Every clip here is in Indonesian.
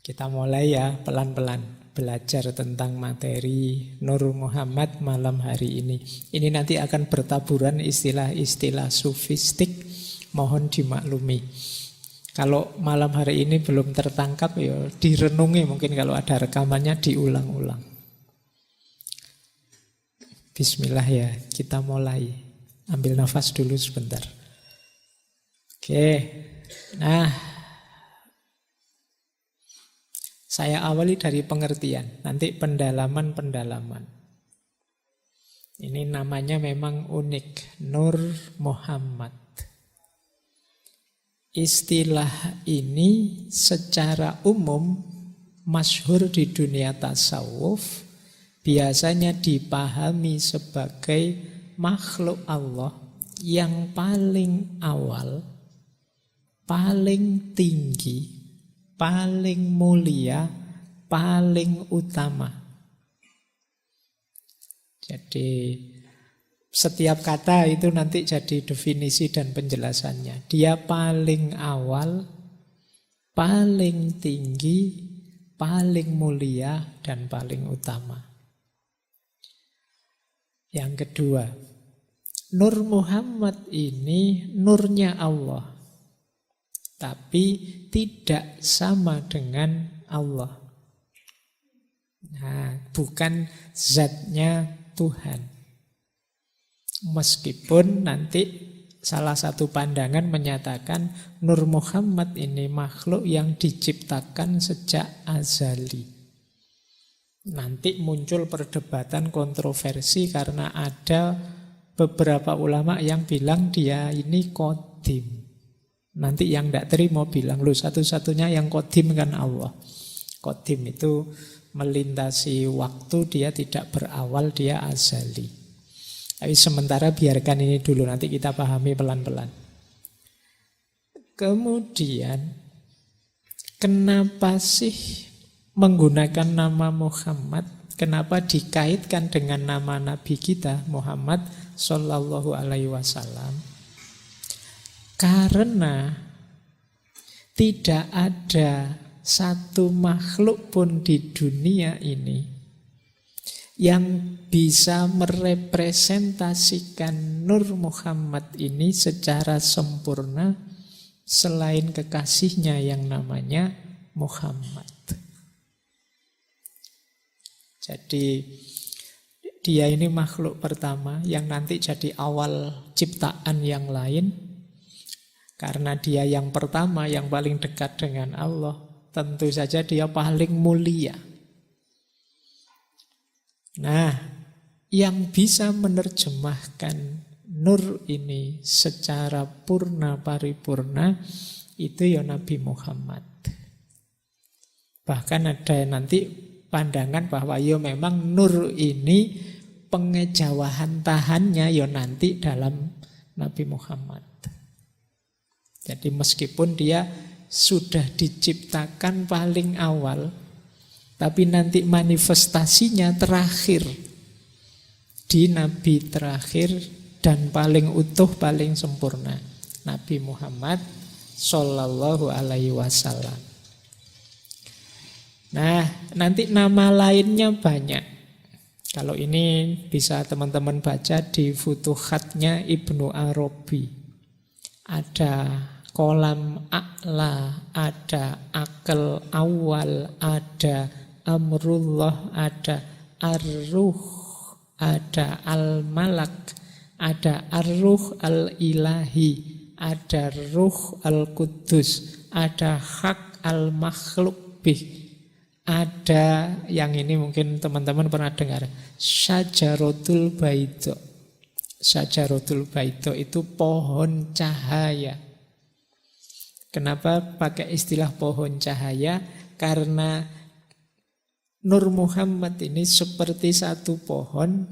Kita mulai ya pelan-pelan belajar tentang materi Nur Muhammad malam hari ini. Ini nanti akan bertaburan istilah-istilah sufistik, mohon dimaklumi. Kalau malam hari ini belum tertangkap ya direnungi, mungkin kalau ada rekamannya diulang-ulang. Bismillah ya, kita mulai. Ambil nafas dulu sebentar. Oke, nah saya awali dari pengertian, nanti pendalaman-pendalaman. Ini namanya memang unik, Nur Muhammad. Istilah ini secara umum masyhur di dunia tasawuf, biasanya dipahami sebagai makhluk Allah yang paling awal, paling tinggi, paling mulia, paling utama. Jadi setiap kata itu nanti jadi definisi dan penjelasannya. Dia paling awal, paling tinggi, paling mulia, dan paling utama. Yang kedua, Nur Muhammad ini nurnya Allah, tapi tidak sama dengan Allah. Nah, bukan zatnya Tuhan. Meskipun nanti salah satu pandangan menyatakan Nur Muhammad ini makhluk yang diciptakan sejak azali. Nanti muncul perdebatan kontroversi karena ada beberapa ulama yang bilang dia ini qadim. Nanti yang tidak terima bilang, loh satu-satunya yang qadim kan Allah. Qadim itu melintasi waktu, dia tidak berawal, dia azali. Tapi sementara biarkan ini dulu, nanti kita pahami pelan-pelan. Kemudian, kenapa sih menggunakan nama Muhammad? Kenapa dikaitkan dengan nama Nabi kita, Muhammad Sallallahu Alaihi Wasallam? Karena tidak ada satu makhluk pun di dunia ini yang bisa merepresentasikan Nur Muhammad ini secara sempurna selain kekasihnya yang namanya Muhammad. Jadi dia ini makhluk pertama yang nanti jadi awal ciptaan yang lain. Karena dia yang pertama, yang paling dekat dengan Allah, tentu saja dia paling mulia. Nah, yang bisa menerjemahkan nur ini secara purna paripurna itu ya Nabi Muhammad. Bahkan ada nanti pandangan bahwa ya memang nur ini pengejawahan tahannya ya nanti dalam Nabi Muhammad. Jadi meskipun dia sudah diciptakan paling awal, tapi nanti manifestasinya terakhir di Nabi terakhir dan paling utuh, paling sempurna, Nabi Muhammad Sallallahu Alaihi Wasallam. Nah, nanti nama lainnya banyak. Kalau ini bisa teman-teman baca di Futuhatnya Ibnu Arabi. Ada kolam a'la, ada akal awal, ada amrullah, ada ar-ruh, ada al-malak, ada ar-ruh al-ilahi, ada ruh al-qudus, ada hak al-makhluk bih, ada yang ini mungkin teman-teman pernah dengar, syajaratul baidha. Syajaratul baidha itu pohon cahaya. Kenapa pakai istilah pohon cahaya? Karena Nur Muhammad ini seperti satu pohon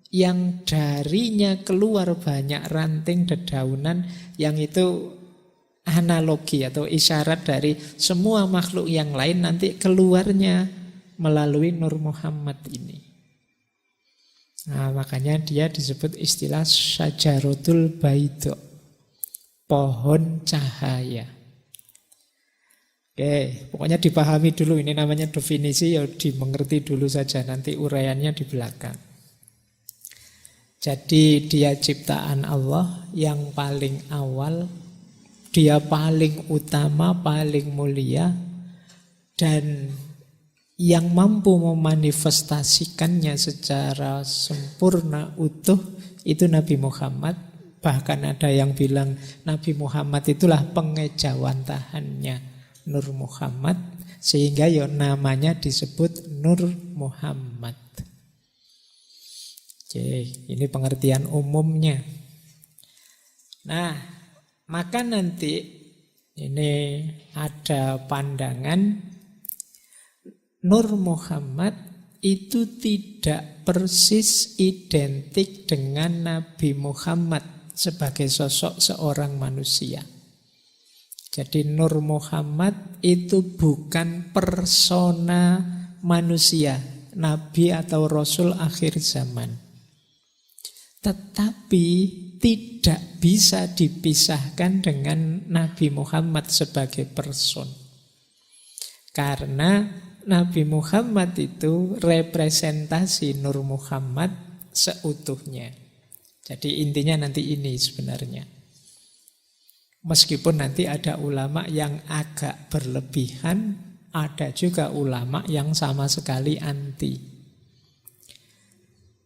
yang darinya keluar banyak ranting dedaunan, yang itu analogi atau isyarat dari semua makhluk yang lain nanti keluarnya melalui Nur Muhammad ini. Nah, makanya dia disebut istilah syajaratul baidha, pohon cahaya. Oke, pokoknya dipahami dulu, ini namanya definisi, ya dimengerti dulu saja, nanti uraiannya di belakang. Jadi dia ciptaan Allah yang paling awal, dia paling utama, paling mulia, dan yang mampu memanifestasikannya secara sempurna, utuh, itu Nabi Muhammad. Bahkan ada yang bilang Nabi Muhammad itulah pengejawantahannya Nur Muhammad, sehingga ya namanya disebut Nur Muhammad. Oke, ini pengertian umumnya. Nah, maka nanti ini ada pandangan Nur Muhammad itu tidak persis identik dengan Nabi Muhammad sebagai sosok seorang manusia. Jadi Nur Muhammad itu bukan persona manusia, nabi atau rasul akhir zaman. Tetapi tidak bisa dipisahkan dengan Nabi Muhammad sebagai person. Karena Nabi Muhammad itu representasi Nur Muhammad seutuhnya. Jadi intinya nanti ini sebenarnya. Meskipun nanti ada ulama yang agak berlebihan, ada juga ulama yang sama sekali anti.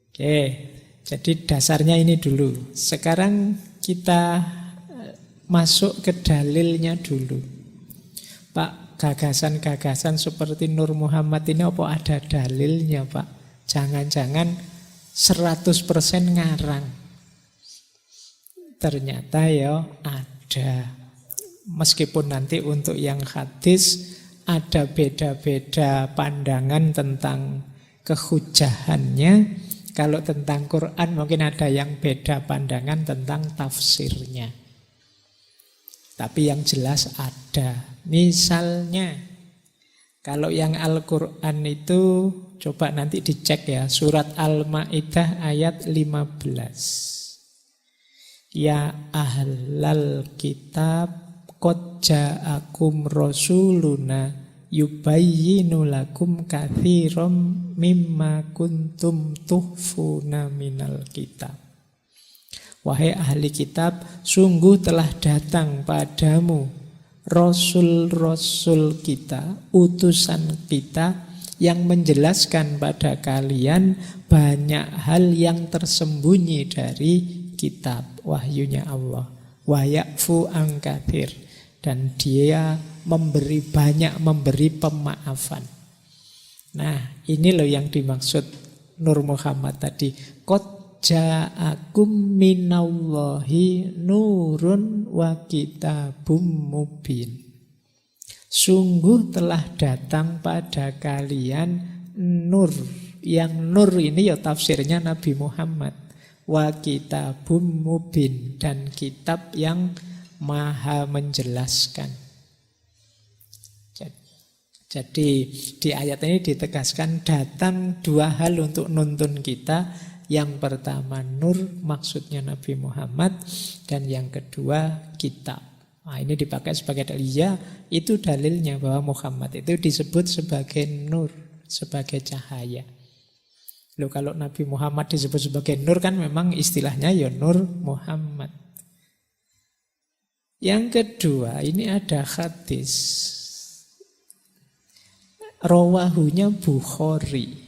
Oke, jadi dasarnya ini dulu. Sekarang kita masuk ke dalilnya dulu. Pak, gagasan-gagasan seperti Nur Muhammad ini apa ada dalilnya, Pak? Jangan-jangan 100% ngarang. Ternyata ya ada. Meskipun nanti untuk yang hadis ada beda-beda pandangan tentang kehujahannya. Kalau tentang Quran mungkin ada yang beda pandangan tentang tafsirnya. Tapi yang jelas ada. Misalnya kalau yang Al-Quran itu coba nanti dicek ya, surat Al-Maidah ayat 15. Ya ahlal kitab qad ja'akum rasuluna yubayyinu lakum katsiran mimma kuntum tuhfuna minal kitab. Wahai ahli kitab, sungguh telah datang padamu rasul-rasul kita, utusan kita yang menjelaskan pada kalian banyak hal yang tersembunyi dari kitab wahyunya Allah. Wa ya'fu an katsir, dan dia memberi banyak, memberi pemaafan. Nah, ini loh yang dimaksud Nur Muhammad tadi. Qad ja'akum minallahi nurun wa kitabum mubin. Sungguh telah datang pada kalian nur. Yang nur ini ya tafsirnya Nabi Muhammad. Wa kitabum mubin, dan kitab yang maha menjelaskan. Jadi di ayat ini ditegaskan datang dua hal untuk nuntun kita. Yang pertama nur, maksudnya Nabi Muhammad, dan yang kedua kitab. Nah, ini dipakai sebagai dalil. Ya, itu dalilnya bahwa Muhammad itu disebut sebagai nur, sebagai cahaya. Loh, kalau Nabi Muhammad disebut sebagai nur kan memang istilahnya ya Nur Muhammad. Yang kedua, ini ada hadis. Rawahunya Bukhari.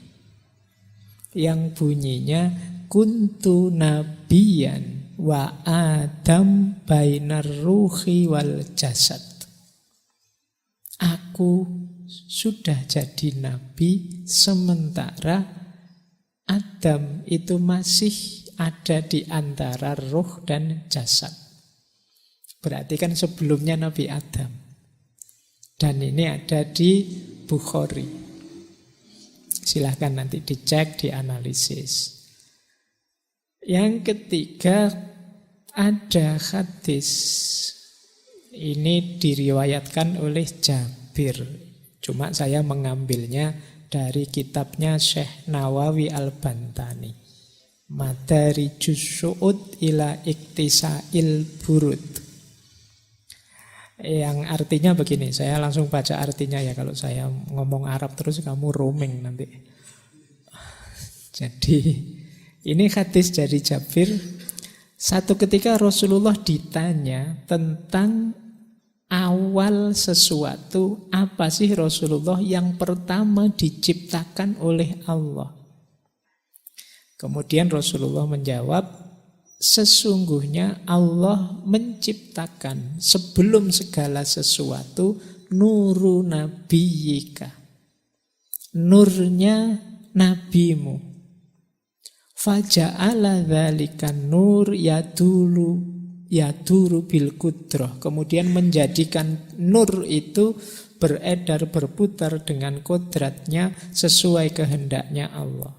Yang bunyinya kuntu nabiyan wa adam bainar ruhi wal jasad. Aku sudah jadi nabi sementara Adam itu masih ada di antara ruh dan jasad. Berarti kan sebelumnya Nabi Adam. Dan ini ada di Bukhari. Silahkan nanti dicek, dianalisis. Yang ketiga ada hadis. Ini diriwayatkan oleh Jabir. Cuma saya mengambilnya dari kitabnya Syekh Nawawi Al-Bantani. Madarijus Su'ud ila Iktisa'il Burud. Yang artinya begini, saya langsung baca artinya ya. Kalau saya ngomong Arab terus kamu roaming nanti. Jadi ini hadis dari Jabir. Satu ketika Rasulullah ditanya tentang awal sesuatu, apa sih Rasulullah yang pertama diciptakan oleh Allah? Kemudian Rasulullah menjawab, sesungguhnya Allah menciptakan sebelum segala sesuatu nuru nabiyika, nurnya nabimu. Faja'ala dzalikan nur yaduru bil kudrah. Kemudian menjadikan nur itu beredar, berputar dengan kodratnya sesuai kehendaknya Allah.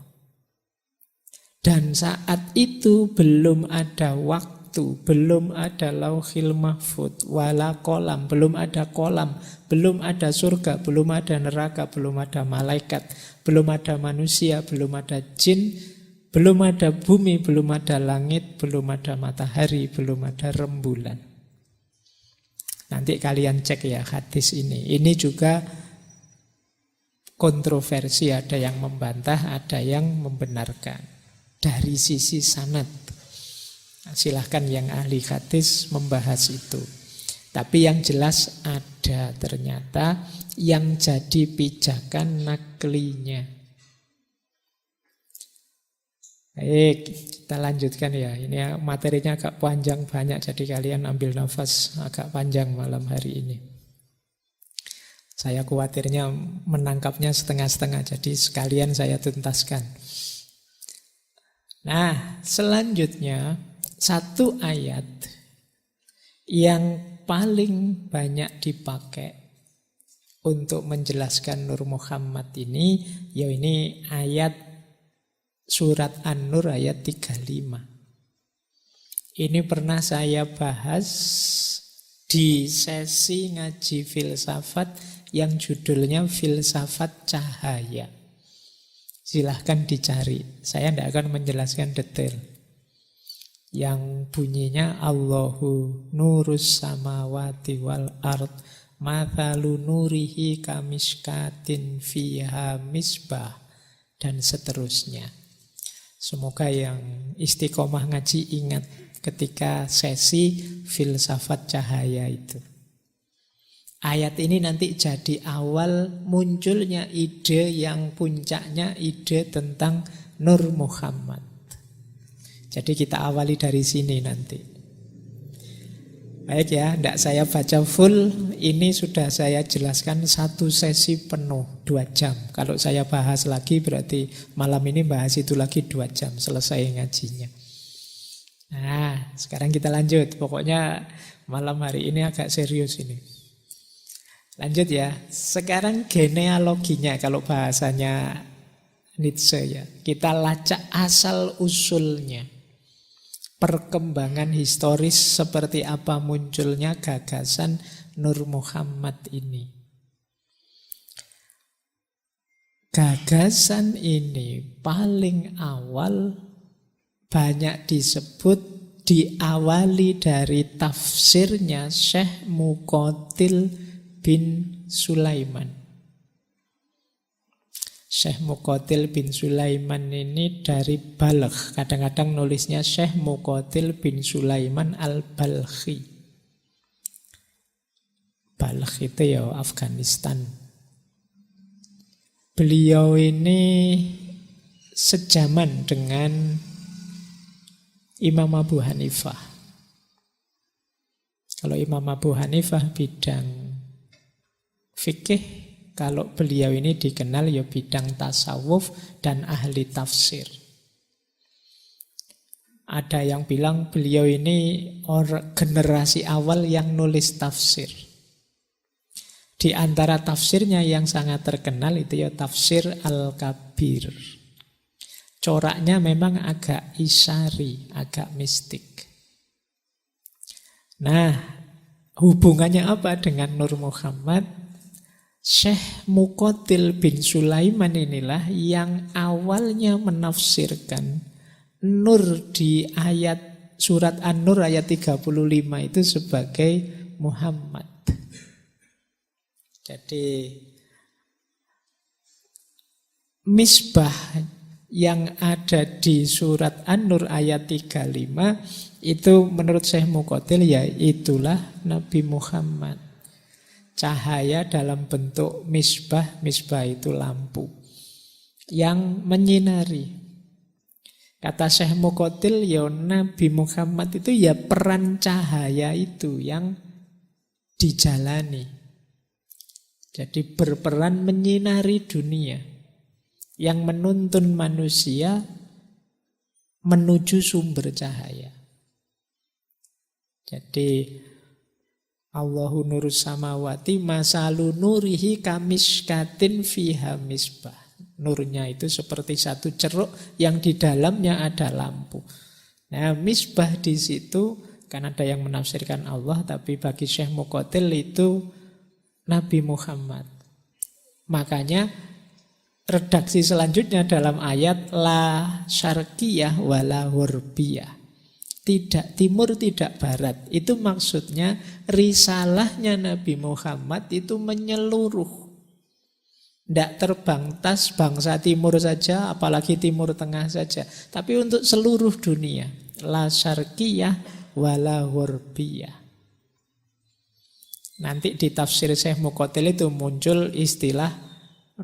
Dan saat itu belum ada waktu, belum ada lauhil mahfud, wala kolam, belum ada kolam, belum ada surga, belum ada neraka, belum ada malaikat, belum ada manusia, belum ada jin, belum ada bumi, belum ada langit, belum ada matahari, belum ada rembulan. Nanti kalian cek ya hadis ini. Ini juga kontroversi, ada yang membantah, ada yang membenarkan. Dari sisi sanad, silahkan yang ahli hadis membahas itu. Tapi yang jelas ada ternyata yang jadi pijakan naklinya. Baik, kita lanjutkan ya. Ini materinya agak panjang banyak, jadi kalian ambil nafas agak panjang malam hari ini. Saya khawatirnya menangkapnya setengah-setengah, jadi sekalian saya tuntaskan. Nah, selanjutnya satu ayat yang paling banyak dipakai untuk menjelaskan Nur Muhammad ini, ya ini ayat surat An-Nur ayat 35. Ini pernah saya bahas di sesi ngaji filsafat yang judulnya Filsafat Cahaya. Silahkan dicari, saya tidak akan menjelaskan detail. Yang bunyinya Allahu nurus samawati wal ard mathalu nurihi kamiskatin fiha misbah, dan seterusnya. Semoga yang istiqomah ngaji ingat ketika sesi filsafat cahaya itu. Ayat ini nanti jadi awal munculnya ide yang puncaknya ide tentang Nur Muhammad. Jadi kita awali dari sini nanti. Baik ya, tidak saya baca full. Ini sudah saya jelaskan satu sesi penuh 2 jam. Kalau saya bahas lagi berarti malam ini bahas itu lagi 2 jam selesai ngajinya. Nah, sekarang kita lanjut. Pokoknya malam hari ini agak serius ini. Lanjut ya, sekarang genealoginya kalau bahasanya Nietzsche ya. Kita lacak asal usulnya. Perkembangan historis seperti apa munculnya gagasan Nur Muhammad ini. Gagasan ini paling awal banyak disebut diawali dari tafsirnya Syekh Muqatil bin Sulaiman. Syekh Muqatil bin Sulaiman ini dari Balkh. Kadang-kadang nulisnya Syekh Muqatil bin Sulaiman al-Balkhi. Balkh itu ya Afghanistan. Beliau ini sejaman dengan Imam Abu Hanifah. Kalau Imam Abu Hanifah bidang fikih, kalau beliau ini dikenal ya bidang tasawuf dan ahli tafsir. Ada yang bilang beliau ini generasi awal yang nulis tafsir. Di antara tafsirnya yang sangat terkenal itu ya tafsir Al-Kabir. Coraknya memang agak isyari, agak mistik. Nah, hubungannya apa dengan Nur Muhammad? Syekh Muqatil bin Sulaiman inilah yang awalnya menafsirkan Nur di ayat surat An-Nur ayat 35 itu sebagai Muhammad. Jadi misbah yang ada di surat An-Nur ayat 35 itu menurut Syekh Muqatil ya itulah Nabi Muhammad. Cahaya dalam bentuk misbah, misbah itu lampu yang menyinari. Kata Syekh Muqatil, ya Nabi Muhammad itu ya peran cahaya itu yang dijalani. Jadi berperan menyinari dunia, yang menuntun manusia menuju sumber cahaya. Jadi Allahu nurus samawati masalu nurihi kamiskatin fiha misbah. Nurnya itu seperti satu ceruk yang di dalamnya ada lampu. Nah, misbah di situ kan ada yang menafsirkan Allah, tapi bagi Syekh Muqatil itu Nabi Muhammad. Makanya redaksi selanjutnya dalam ayat la syarqiyah wala hurbiyah. Tidak timur, tidak barat. Itu maksudnya risalahnya Nabi Muhammad itu menyeluruh. Tidak terbangtas bangsa timur saja, apalagi timur tengah saja. Tapi untuk seluruh dunia. La syarqiyah wala hurbiyah. Nanti di tafsir Syekh Muqatil itu muncul istilah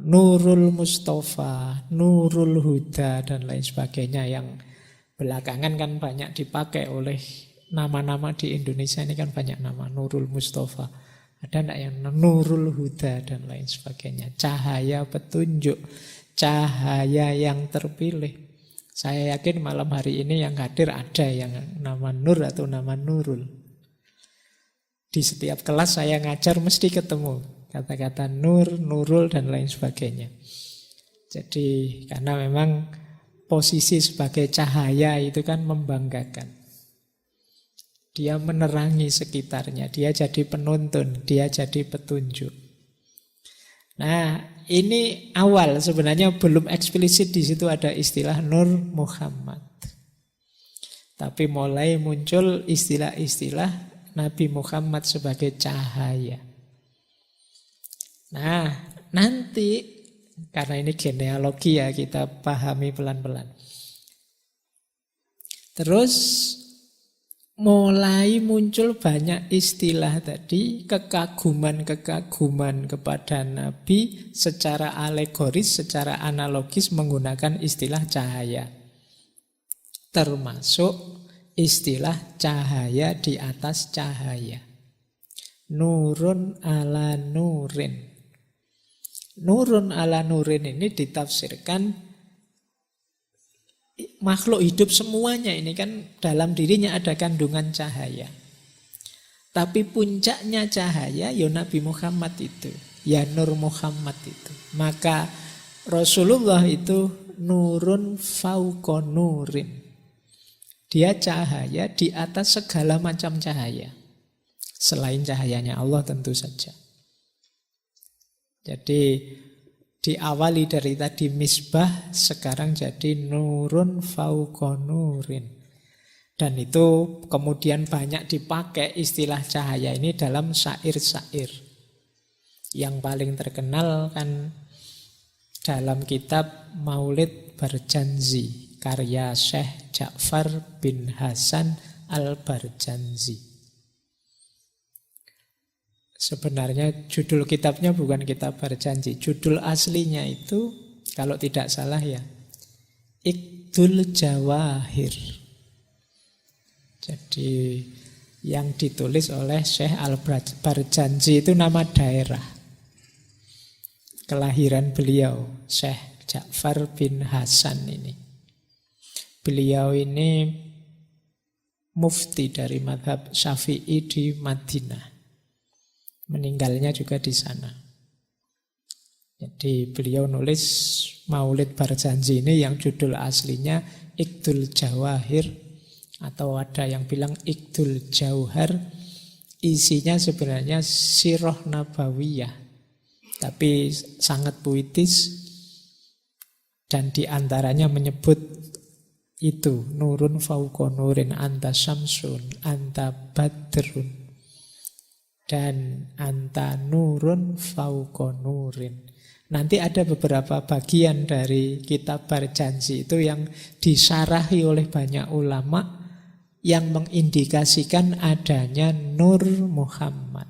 Nurul Mustafa, Nurul Huda, dan lain sebagainya yang belakangan kan banyak dipakai oleh nama-nama di Indonesia ini kan banyak nama Nurul Mustafa. Ada enggak yang Nurul Huda dan lain sebagainya. Cahaya petunjuk, cahaya yang terpilih. Saya yakin malam hari ini yang hadir ada yang nama Nur atau nama Nurul. Di setiap kelas saya ngajar mesti ketemu kata-kata Nur, Nurul dan lain sebagainya. Jadi karena memang posisi sebagai cahaya itu kan membanggakan. Dia menerangi sekitarnya, dia jadi penuntun, dia jadi petunjuk. Nah, ini awal sebenarnya belum eksplisit di situ ada istilah Nur Muhammad. Tapi mulai muncul istilah-istilah Nabi Muhammad sebagai cahaya. Nah, nanti karena ini genealogi ya kita pahami pelan-pelan. Terus mulai muncul banyak istilah tadi, kekaguman-kekaguman kepada Nabi secara alegoris, secara analogis menggunakan istilah cahaya. Termasuk istilah cahaya di atas cahaya. Nurun ala nurin. Nurun ala nurin ini ditafsirkan makhluk hidup semuanya ini kan dalam dirinya ada kandungan cahaya. Tapi puncaknya cahaya ya Nabi Muhammad itu, ya Nur Muhammad itu. Maka Rasulullah itu nurun fauqa nurin. Dia cahaya di atas segala macam cahaya. Selain cahayanya Allah tentu saja. Jadi diawali dari tadi misbah, sekarang jadi nurun fauqa nurin. Dan itu kemudian banyak dipakai istilah cahaya ini dalam syair-syair. Yang paling terkenal kan dalam kitab Maulid Barjanzi, karya Syekh Ja'far bin Hasan Al-Barjanzi. Sebenarnya judul kitabnya bukan kitab Barjanji. Judul aslinya itu kalau tidak salah ya Iqdul Jawahir. Jadi yang ditulis oleh Syekh Al-Barjanji itu nama daerah kelahiran beliau, Syekh Ja'far bin Hasan ini. Beliau ini mufti dari mazhab Syafi'i di Madinah. Meninggalnya juga di sana. Jadi beliau nulis Maulid Barjanji ini yang judul aslinya Iqdul Jawahir, atau ada yang bilang Iqdul Jauhar. Isinya sebenarnya sirah nabawiyah, tapi sangat puitis, dan diantaranya menyebut itu nurun fauqa nurin, anta syamsun, anta badrun. dan anta nurun fauqa nurin. Nanti ada beberapa bagian dari kitab Barjanji itu yang disarahi oleh banyak ulama yang mengindikasikan adanya Nur Muhammad.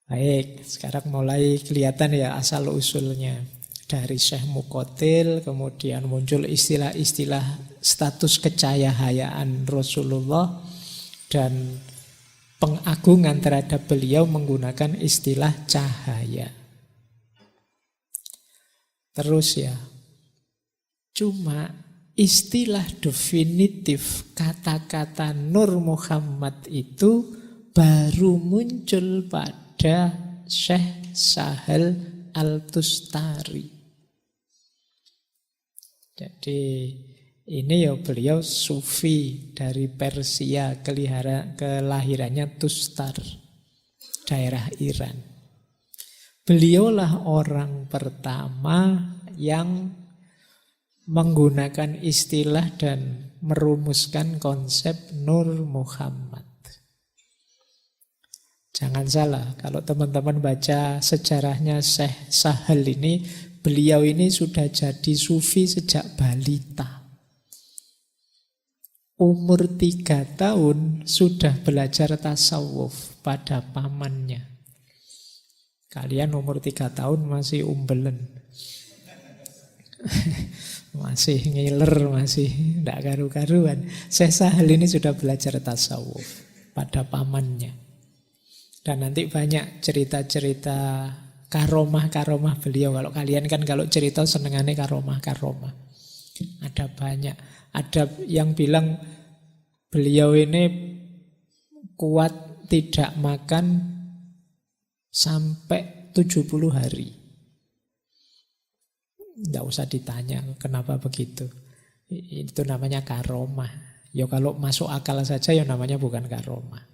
Baik, sekarang mulai kelihatan ya asal-usulnya. Dari Syekh Muqatil, kemudian muncul istilah-istilah status kecahayaan Rasulullah, dan pengagungan terhadap beliau menggunakan istilah cahaya. Terus ya, cuma istilah definitif kata-kata Nur Muhammad itu baru muncul pada Syekh Sahal Al-Tustari. Jadi ini ya beliau sufi dari Persia, kelahirannya Tustar, daerah Iran. Beliaulah orang pertama yang menggunakan istilah dan merumuskan konsep Nur Muhammad. Jangan salah, kalau teman-teman baca sejarahnya Syekh Sahal ini, beliau ini sudah jadi sufi sejak balita. Umur 3 tahun sudah belajar tasawuf pada pamannya. Kalian umur 3 tahun masih umbelen. Masih ngiler, masih tidak karu-karuan. Syekh Sahal ini sudah belajar tasawuf pada pamannya. Dan nanti banyak cerita-cerita karomah-karomah beliau. Kalau kalian kan kalau cerita senengannya karomah-karomah. Ada banyak. Ada yang bilang beliau ini kuat tidak makan sampai 70 hari. Tidak usah ditanya kenapa begitu. Itu namanya karomah. Ya kalau masuk akal saja ya namanya bukan karomah.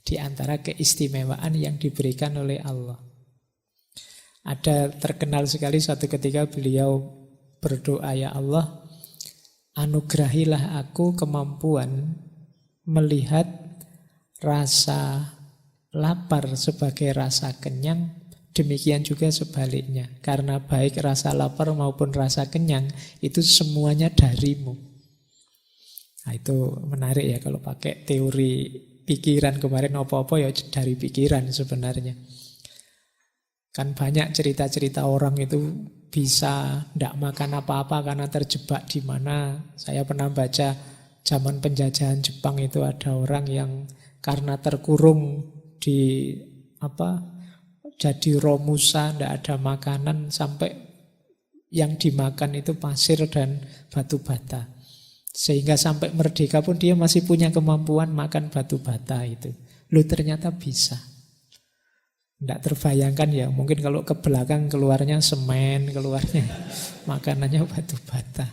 Di antara keistimewaan yang diberikan oleh Allah. Ada terkenal sekali suatu ketika beliau berdoa, ya Allah, anugerahilah aku kemampuan melihat rasa lapar sebagai rasa kenyang, demikian juga sebaliknya. Karena baik rasa lapar maupun rasa kenyang itu semuanya darimu. Nah, itu menarik ya kalau pakai teori pikiran kemarin, apa-apa ya dari pikiran sebenarnya. Kan banyak cerita-cerita orang itu bisa tidak makan apa-apa karena terjebak di mana. Saya pernah baca zaman penjajahan Jepang itu ada orang yang karena terkurung di jadi romusa, tidak ada makanan, sampai yang dimakan itu pasir dan batu bata. Sehingga sampai merdeka pun dia masih punya kemampuan makan batu bata itu. Loh ternyata bisa. Tidak terbayangkan ya, mungkin kalau ke belakang keluarnya semen, keluarnya makanannya batu bata.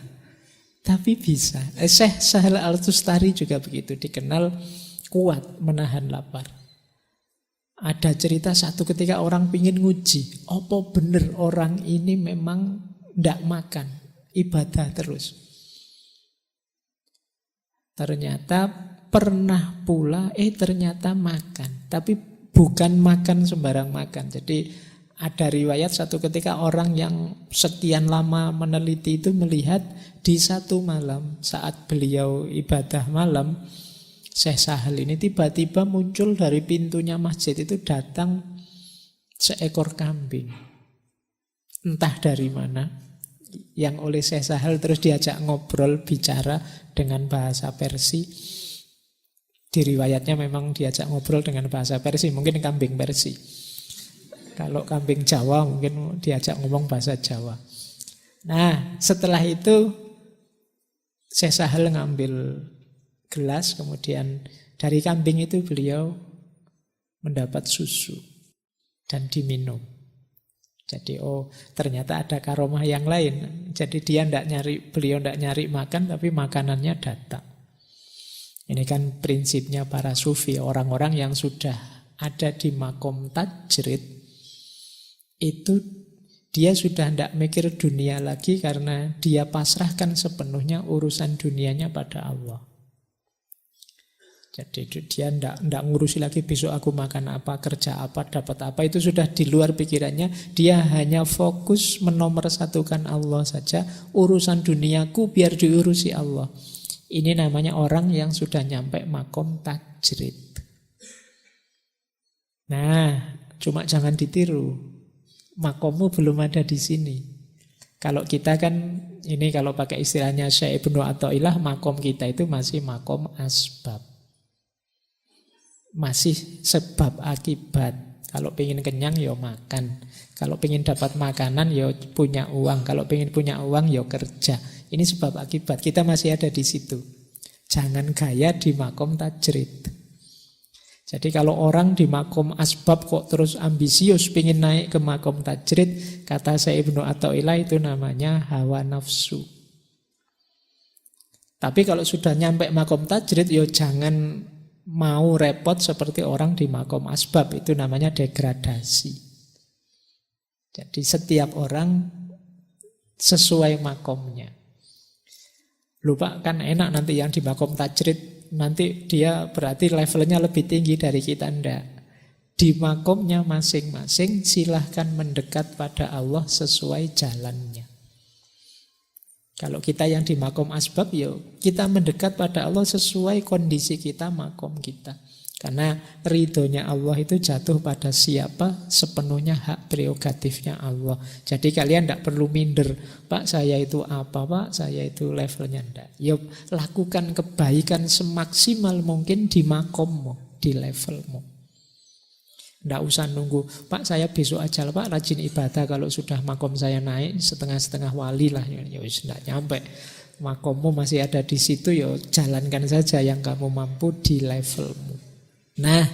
Tapi bisa. Syekh Sahal Al-Tustari juga begitu, dikenal kuat menahan lapar. Ada cerita satu ketika orang pingin nguji, apa benar orang ini memang tidak makan, ibadah terus. Ternyata pernah pula, ternyata makan. Tapi bukan makan sembarang makan. Jadi ada riwayat satu ketika orang yang sekian lama meneliti itu melihat di satu malam saat beliau ibadah malam, Syekh Sahal ini tiba-tiba muncul dari pintunya masjid itu datang seekor kambing. Entah dari mana. Yang oleh Syekh Sahal terus diajak ngobrol, bicara dengan bahasa Persia. Di riwayatnya memang diajak ngobrol dengan bahasa Persia, mungkin kambing Persia. Kalau kambing Jawa mungkin diajak ngomong bahasa Jawa. Nah, setelah itu Syekh Sahal ngambil gelas, kemudian dari kambing itu beliau mendapat susu dan diminum. Jadi ternyata ada karomah yang lain. Jadi beliau tidak nyari makan, tapi makanannya datang. Ini kan prinsipnya para sufi, orang-orang yang sudah ada di makom tajrid, itu dia sudah tidak mikir dunia lagi karena dia pasrahkan sepenuhnya urusan dunianya pada Allah. Jadi dia ndak ngurusi lagi besok aku makan apa, kerja apa, dapat apa. Itu sudah di luar pikirannya. Dia hanya fokus menomorsatukan Allah saja. Urusan duniaku biar diurusi Allah. Ini namanya orang yang sudah nyampe makom tajrid. Nah, cuma jangan ditiru. Makommu belum ada di sini. Kalau kita kan, ini kalau pakai istilahnya Syekh Ibnu Athaillah, makom kita itu masih makom asbab. Masih sebab akibat. Kalau pengen kenyang ya makan. Kalau pengen dapat makanan ya punya uang. Kalau pengen punya uang ya kerja. Ini sebab akibat. Kita masih ada di situ. Jangan gaya di makom tajrid. Jadi kalau orang di makom asbab kok terus ambisius pengen naik ke makom tajrid, kata Syekh Ibnu Athaillah itu namanya hawa nafsu. Tapi kalau sudah nyampe makom tajrid ya jangan mau repot seperti orang di makom asbab. Itu namanya degradasi. Jadi setiap orang sesuai makomnya. Lupa kan enak nanti yang di makom tajrid, nanti dia berarti levelnya lebih tinggi dari kita. Enggak. Di makomnya masing-masing silahkan mendekat pada Allah sesuai jalannya. Kalau kita yang di makom asbab, ya kita mendekat pada Allah sesuai kondisi kita, makom kita. Karena ridhonya Allah itu jatuh pada siapa, sepenuhnya hak prerogatifnya Allah. Jadi kalian tidak perlu minder, Pak saya itu apa, Pak saya itu levelnya enggak. Ya lakukan kebaikan semaksimal mungkin di makommu, di levelmu. Tidak usah nunggu, Pak saya besok aja Pak rajin ibadah, kalau sudah makom saya naik setengah-setengah wali lah. Ya wis tidak nyampe. Makommu masih ada di situ, ya jalankan saja yang kamu mampu di levelmu. Nah,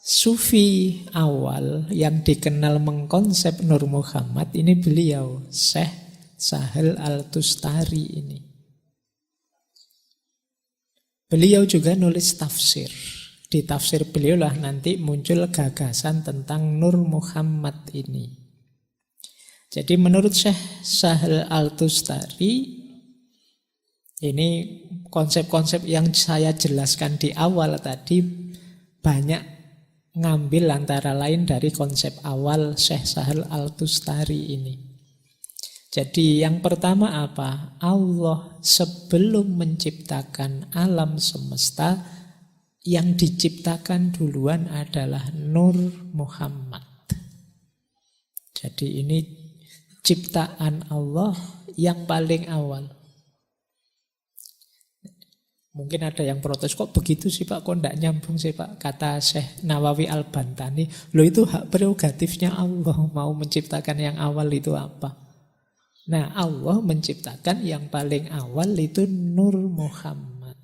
Sufi awal yang dikenal mengkonsep Nur Muhammad ini beliau, Syekh Sahal Al-Tustari ini. Beliau juga nulis tafsir. Di tafsir beliau lah nanti muncul gagasan tentang Nur Muhammad ini. Jadi menurut Syekh Sahal Al-Tustari, ini konsep-konsep yang saya jelaskan di awal tadi banyak ngambil antara lain dari konsep awal Syekh Sahal Al-Tustari ini. Jadi yang pertama apa? Allah sebelum menciptakan alam semesta, yang diciptakan duluan adalah Nur Muhammad. Jadi ini ciptaan Allah yang paling awal. Mungkin ada yang protes, kok begitu sih Pak, kok tidak nyambung sih Pak. Kata Syekh Nawawi Al-Bantani, loh itu hak prerogatifnya Allah, mau menciptakan yang awal itu apa. Nah Allah menciptakan yang paling awal itu Nur Muhammad.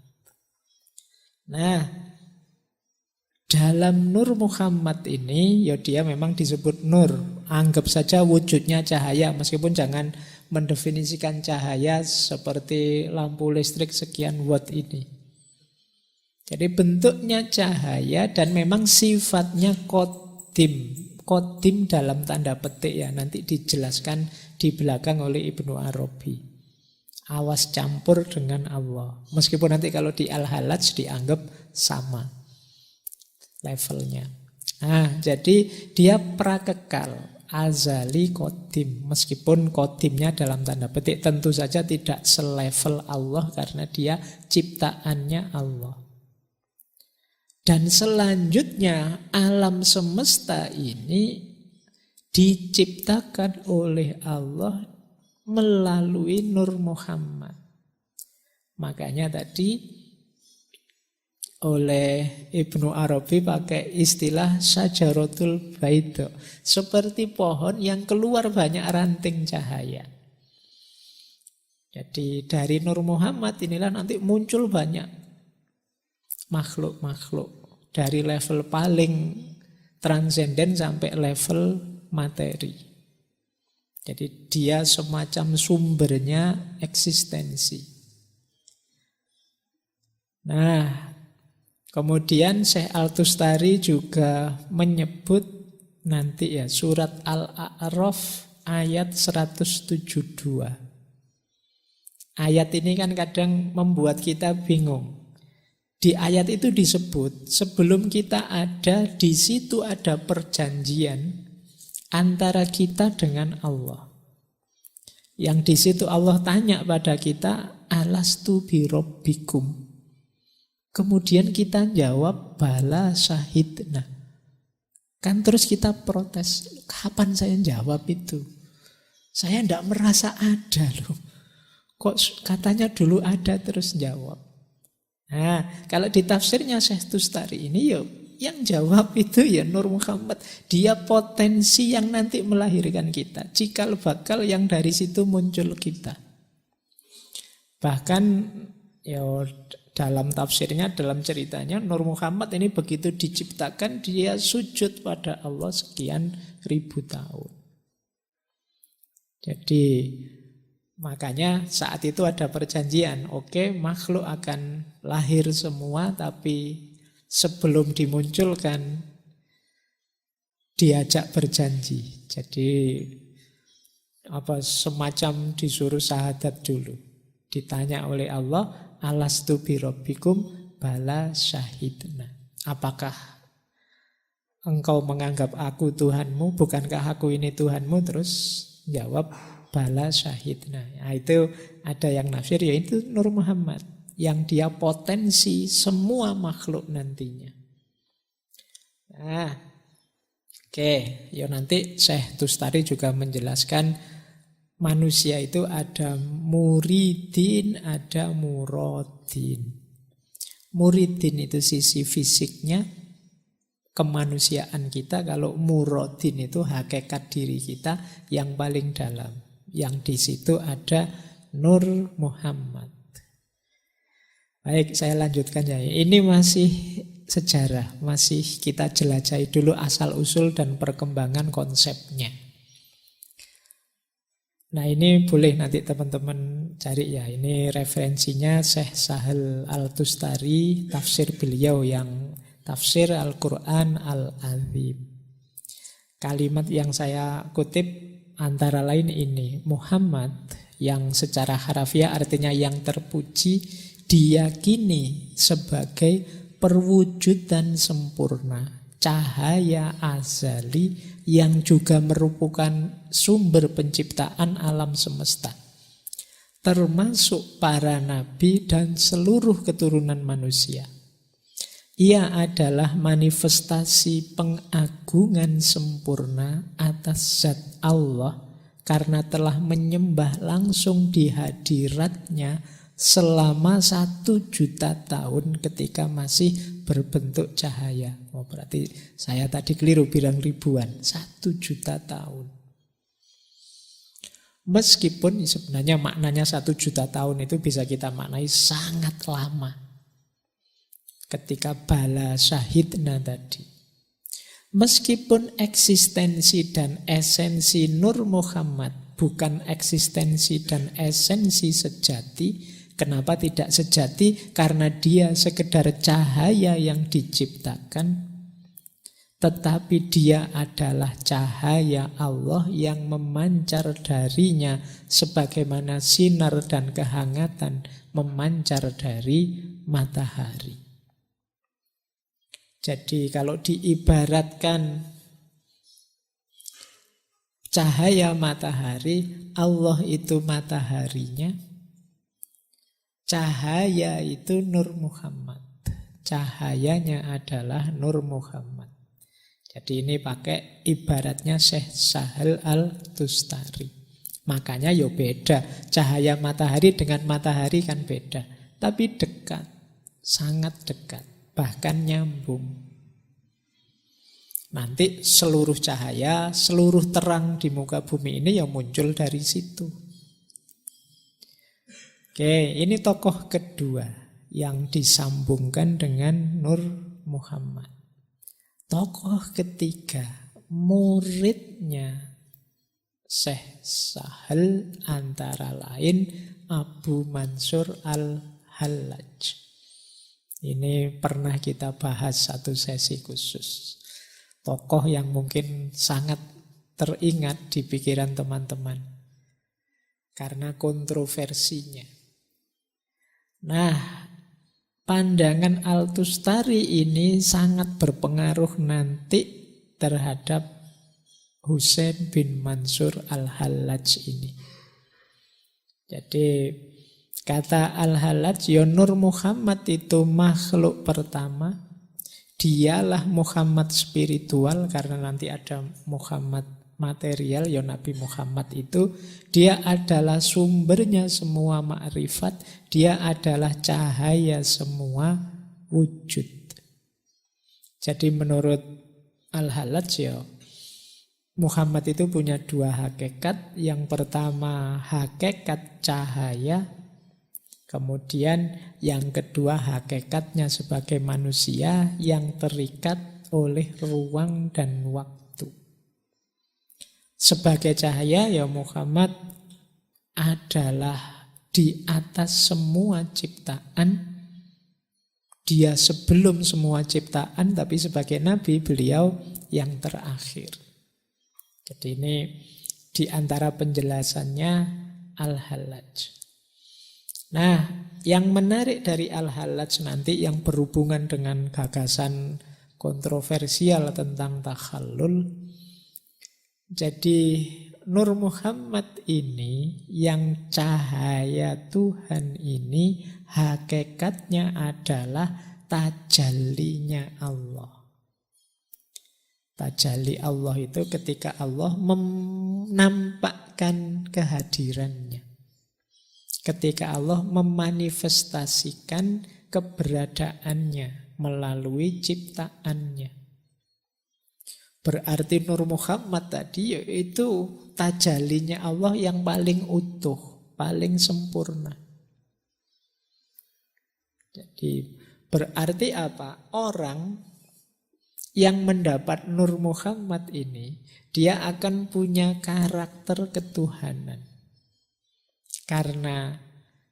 Nah dalam Nur Muhammad ini, ya dia memang disebut Nur. Anggap saja wujudnya cahaya, meskipun jangan mendefinisikan cahaya seperti lampu listrik sekian watt ini. Jadi bentuknya cahaya dan memang sifatnya qadim. Qadim dalam tanda petik ya, nanti dijelaskan di belakang oleh Ibnu Arabi. Awas campur dengan Allah. Meskipun nanti kalau di Al-Halaj dianggap sama levelnya. Nah, jadi dia prakekal, azali qadim. Meskipun qadimnya dalam tanda petik tentu saja tidak selevel Allah karena dia ciptaannya Allah. Dan selanjutnya alam semesta ini diciptakan oleh Allah melalui Nur Muhammad. Makanya tadi oleh Ibnu Arabi pakai istilah syajaratul baida, seperti pohon yang keluar banyak ranting cahaya. Jadi dari Nur Muhammad inilah nanti muncul banyak makhluk-makhluk dari level paling transenden sampai level materi. Jadi dia semacam sumbernya eksistensi. Nah, kemudian Syekh Al-Tustari juga menyebut nanti ya surat Al-A'raf ayat 172. Ayat ini kan kadang membuat kita bingung. Di ayat itu disebut, sebelum kita ada, di situ ada perjanjian antara kita dengan Allah. Yang di situ Allah tanya pada kita, alastu birabbikum. Kemudian kita jawab, bala syahidna. Kan terus kita protes, kapan saya jawab itu? Saya tidak merasa ada loh. Kok katanya dulu ada terus jawab. Nah, kalau di tafsirnya Syekh Tustari ini yang jawab itu ya Nur Muhammad. Dia potensi yang nanti melahirkan kita. Cikal bakal yang dari situ muncul kita. Bahkan ya dalam tafsirnya, dalam ceritanya Nur Muhammad ini begitu diciptakan dia sujud pada Allah sekian ribu tahun. Jadi makanya saat itu ada perjanjian, oke, makhluk akan lahir semua, tapi sebelum dimunculkan diajak berjanji. Jadi semacam disuruh syahadat dulu. Ditanya oleh Allah, alastu birabbikum, bala syahidna. Apakah engkau menganggap aku Tuhanmu, bukankah aku ini Tuhanmu? Terus jawab, bala syahidna. Nah, itu ada yang nafsir, yaitu Nur Muhammad, yang dia potensi semua makhluk nantinya. Nah, oke, ya nanti Syekh Tustari juga menjelaskan manusia itu ada muridin, ada muradin. Muridin itu sisi fisiknya, kemanusiaan kita. Kalau muradin itu hakikat diri kita yang paling dalam. Yang di situ ada Nur Muhammad. Baik, saya lanjutkan ya. Ini masih sejarah, masih kita jelajahi dulu asal-usul dan perkembangan konsepnya. Nah, ini boleh nanti teman-teman cari ya. Ini referensinya Syekh Sahal Al-Tustari, tafsir beliau yang tafsir Al-Quran Al-Azim. Kalimat yang saya kutip antara lain ini, Muhammad yang secara harafiah artinya yang terpuji, diyakini sebagai perwujudan sempurna, cahaya azali yang juga merupakan sumber penciptaan alam semesta, termasuk para nabi dan seluruh keturunan manusia. Ia adalah manifestasi pengagungan sempurna atas zat Allah karena telah menyembah langsung di hadiratnya selama 1 juta tahun ketika masih berbentuk cahaya. Oh, berarti saya tadi keliru bilang ribuan, 1 juta tahun. Meskipun sebenarnya maknanya 1 juta tahun itu bisa kita maknai sangat lama. Ketika bala syahidna tadi. Meskipun eksistensi dan esensi Nur Muhammad bukan eksistensi dan esensi sejati. Kenapa tidak sejati? Karena dia sekedar cahaya yang diciptakan. Tetapi dia adalah cahaya Allah yang memancar darinya sebagaimana sinar dan kehangatan memancar dari matahari. Jadi kalau diibaratkan cahaya matahari, Allah itu mataharinya, cahaya itu Nur Muhammad. Cahayanya adalah Nur Muhammad. Jadi ini pakai ibaratnya Syekh Sahal Al-Tustari. Makanya ya beda. Cahaya matahari dengan matahari kan beda. Tapi dekat, sangat dekat. Bahkan nyambung. Nanti seluruh cahaya, seluruh terang di muka bumi ini yang muncul dari situ. Oke, ini tokoh kedua yang disambungkan dengan Nur Muhammad. Tokoh ketiga, muridnya Syekh Sahal antara lain Abu Mansur Al-Hallaj. Ini pernah kita bahas satu sesi khusus. Tokoh yang mungkin sangat teringat di pikiran teman-teman. Karena kontroversinya. Nah, pandangan Al-Tustari ini sangat berpengaruh nanti terhadap Husain bin Mansur Al-Hallaj ini. Jadi kata Al-Hallaj, ya Nur Muhammad itu makhluk pertama. Dialah Muhammad spiritual, karena nanti ada Muhammad material, ya Nabi Muhammad itu. Dia adalah sumbernya semua makrifat. Dia adalah cahaya semua wujud. Jadi menurut Al-Hallaj, ya Muhammad itu punya dua hakikat. Yang pertama hakikat cahaya, kemudian yang kedua hakikatnya sebagai manusia yang terikat oleh ruang dan waktu. Sebagai cahaya, ya Muhammad adalah di atas semua ciptaan. Dia sebelum semua ciptaan, tapi sebagai Nabi beliau yang terakhir. Jadi ini di antara penjelasannya Al-Hallaj. Nah, yang menarik dari Al-Hallaj nanti yang berhubungan dengan gagasan kontroversial tentang takhallul. Jadi Nur Muhammad ini, yang cahaya Tuhan ini, hakikatnya adalah tajallinya Allah. Tajalli Allah itu ketika Allah menampakkan kehadirannya. Ketika Allah memanifestasikan keberadaannya melalui ciptaannya. Berarti Nur Muhammad tadi yaitu tajallinya Allah yang paling utuh, paling sempurna. Jadi berarti apa? Orang yang mendapat Nur Muhammad ini, dia akan punya karakter ketuhanan. Karena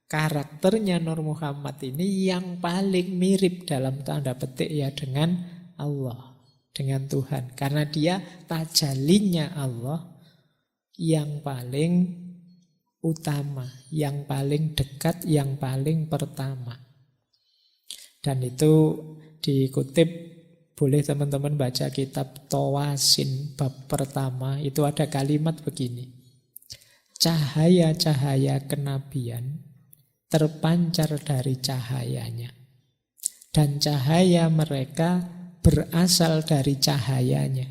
karakternya Nur Muhammad ini yang paling mirip dalam tanda petik ya dengan Allah, dengan Tuhan. Karena dia tajallinya Allah yang paling utama, yang paling dekat, yang paling pertama. Dan itu dikutip, boleh teman-teman baca kitab Tawasin bab pertama, itu ada kalimat begini. Cahaya-cahaya kenabian terpancar dari cahayanya. Dan cahaya mereka berasal dari cahayanya.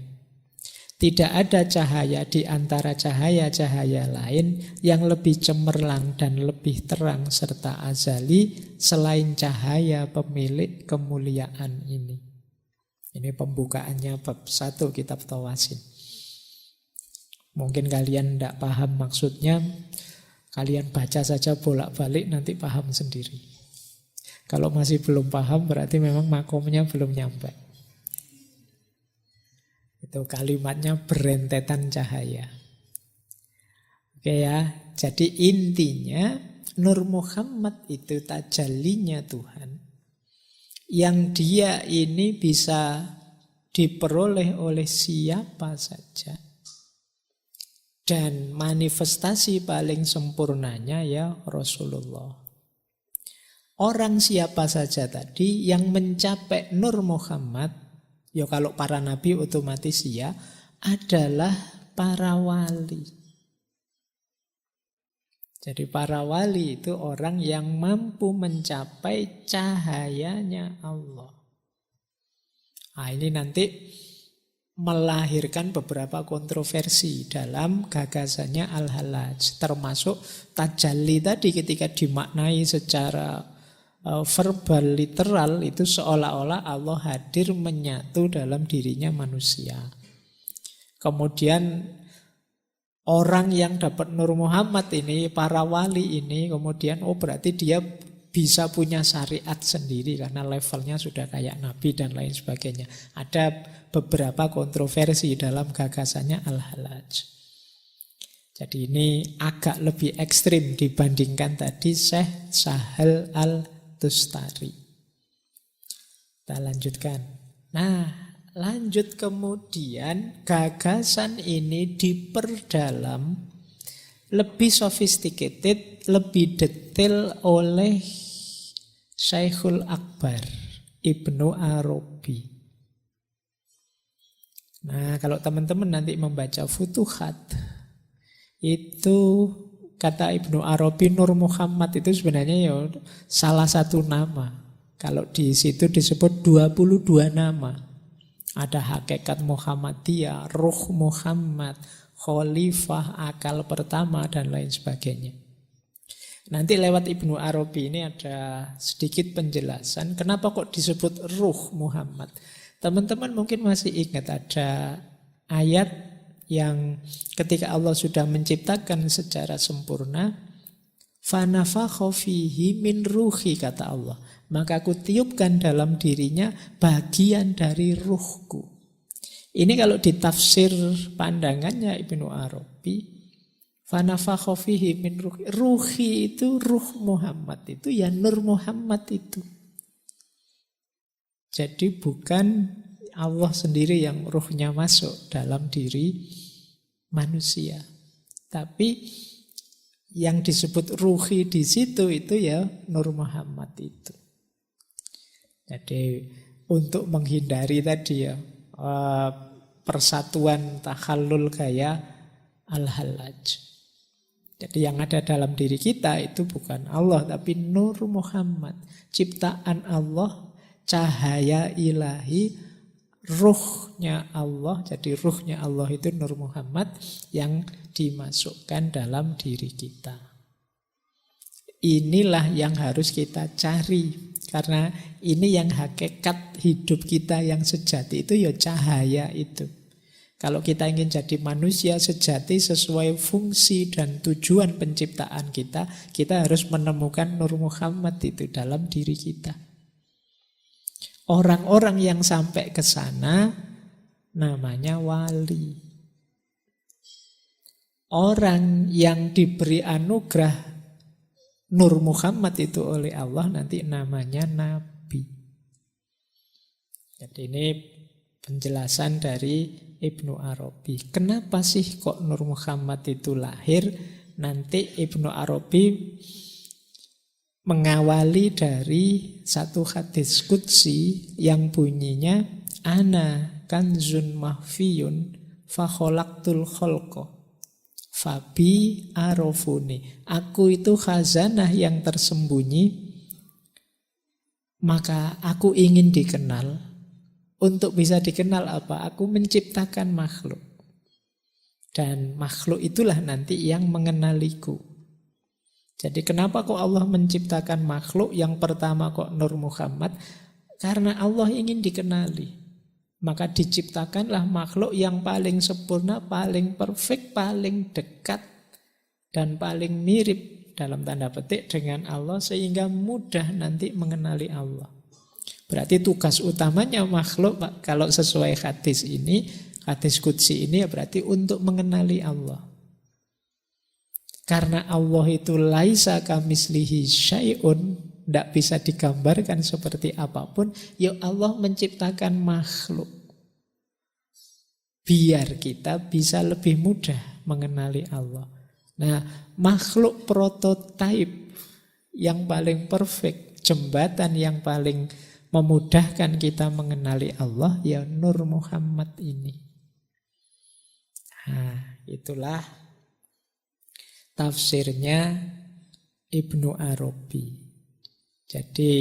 Tidak ada cahaya di antara cahaya-cahaya lain yang lebih cemerlang dan lebih terang serta azali selain cahaya pemilik kemuliaan ini. Ini pembukaannya bab 1 kitab Tawasin. Mungkin kalian tidak paham maksudnya, kalian baca saja bolak-balik nanti paham sendiri. Kalau masih belum paham berarti memang makomnya belum nyampe. Itu kalimatnya berentetan cahaya. Oke ya, jadi intinya Nur Muhammad itu tajallinya Tuhan. Yang dia ini bisa diperoleh oleh siapa saja. Dan manifestasi paling sempurnanya ya Rasulullah. Orang siapa saja tadi yang mencapai Nur Muhammad, ya kalau para nabi otomatis ya, adalah para wali. Jadi para wali itu orang yang mampu mencapai cahayanya Allah. Nah ini nanti melahirkan beberapa kontroversi dalam gagasannya Al-Hallaj. Termasuk tajalli tadi ketika dimaknai secara verbal, literal, itu seolah-olah Allah hadir menyatu dalam dirinya manusia. Kemudian orang yang dapat Nur Muhammad ini, para wali ini, kemudian berarti dia bisa punya syariat sendiri karena levelnya sudah kayak Nabi dan lain sebagainya. Ada beberapa kontroversi dalam gagasannya Al-Hallaj. Jadi ini agak lebih ekstrim dibandingkan tadi Syekh Sahal Al-Tustari. Kita lanjutkan. Nah, lanjut kemudian gagasan ini diperdalam lebih sophisticated, lebih detail oleh Syekhul Akbar Ibnu Arabi. Nah, kalau teman-teman nanti membaca Futuhat, itu kata Ibnu Arabi Nur Muhammad itu sebenarnya ya salah satu nama. Kalau di situ disebut 22 nama. Ada hakikat Muhammadiyah, ruh Muhammad, khalifah, akal pertama, dan lain sebagainya. Nanti lewat Ibnu Arabi ini ada sedikit penjelasan kenapa kok disebut ruh Muhammad. Teman-teman mungkin masih ingat ada ayat yang ketika Allah sudah menciptakan secara sempurna, fanafakha fihi min ruhi, kata Allah, maka aku tiupkan dalam dirinya bagian dari ruhku. Ini kalau ditafsir pandangannya Ibnu Arabi, fanafakha fihi min ruhi. Ruhi itu ruh Muhammad itu ya Nur Muhammad itu. Jadi bukan Allah sendiri yang ruhnya masuk dalam diri manusia. Tapi yang disebut ruhi di situ itu ya Nur Muhammad itu. Jadi untuk menghindari tadi ya persatuan takhallul gaya al-halaj. Jadi yang ada dalam diri kita itu bukan Allah, tapi Nur Muhammad. Ciptaan Allah, cahaya ilahi, ruhnya Allah. Jadi ruhnya Allah itu Nur Muhammad yang dimasukkan dalam diri kita. Inilah yang harus kita cari. Karena ini yang hakikat hidup kita yang sejati itu ya cahaya itu. Kalau kita ingin jadi manusia sejati sesuai fungsi dan tujuan penciptaan kita, kita harus menemukan Nur Muhammad itu dalam diri kita. Orang-orang yang sampai ke sana namanya wali. Orang yang diberi anugerah Nur Muhammad itu oleh Allah nanti namanya nabi. Jadi ini penjelasan dari Ibnu Arabi. Kenapa sih kok Nur Muhammad itu lahir? Nanti Ibnu Arabi mengawali dari satu hadis qudsi yang bunyinya ana kanzun mahfiyun fa khalaqtul khalqa fabi arafuni. Aku itu khazanah yang tersembunyi, maka aku ingin dikenal. Untuk bisa dikenal apa? Aku menciptakan makhluk. Dan makhluk itulah nanti yang mengenaliku. Jadi kenapa kok Allah menciptakan makhluk? Yang pertama kok Nur Muhammad? Karena Allah ingin dikenali. Maka diciptakanlah makhluk yang paling sempurna, paling perfect, paling dekat, dan paling mirip dalam tanda petik dengan Allah, sehingga mudah nanti mengenali Allah. Berarti tugas utamanya makhluk, Pak, kalau sesuai hadis ini, hadis qudsi ini, ya berarti untuk mengenali Allah. Karena Allah itu laisa kamislihi syai'un, tidak bisa digambarkan seperti apapun, ya Allah menciptakan makhluk. Biar kita bisa lebih mudah mengenali Allah. Nah, makhluk prototipe yang paling perfect, jembatan yang paling memudahkan kita mengenali Allah, ya Nur Muhammad ini. Nah, itulah tafsirnya Ibnu Arabi. Jadi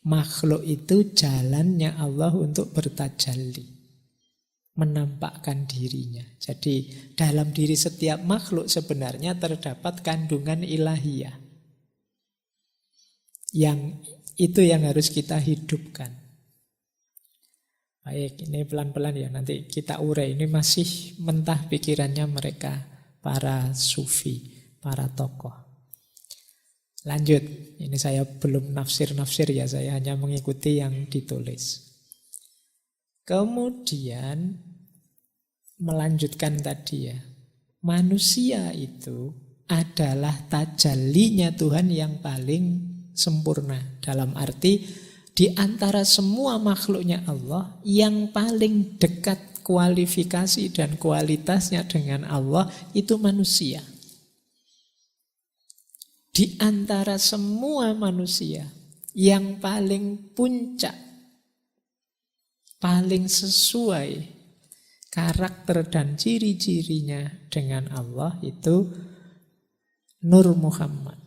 makhluk itu jalannya Allah untuk bertajalli, menampakkan dirinya. Jadi dalam diri setiap makhluk sebenarnya terdapat kandungan ilahiyah. Yang itu yang harus kita hidupkan. Baik, ini pelan-pelan ya, nanti kita urai. Ini masih mentah pikirannya mereka, para sufi, para tokoh. Lanjut, ini saya belum nafsir-nafsir ya, saya hanya mengikuti yang ditulis. Kemudian melanjutkan tadi ya, manusia itu adalah tajallinya Tuhan yang paling sempurna. Dalam arti di antara semua makhluknya Allah, yang paling dekat kualifikasi dan kualitasnya dengan Allah itu manusia. Di antara semua manusia, yang paling puncak, paling sesuai karakter dan ciri-cirinya dengan Allah itu Nur Muhammad.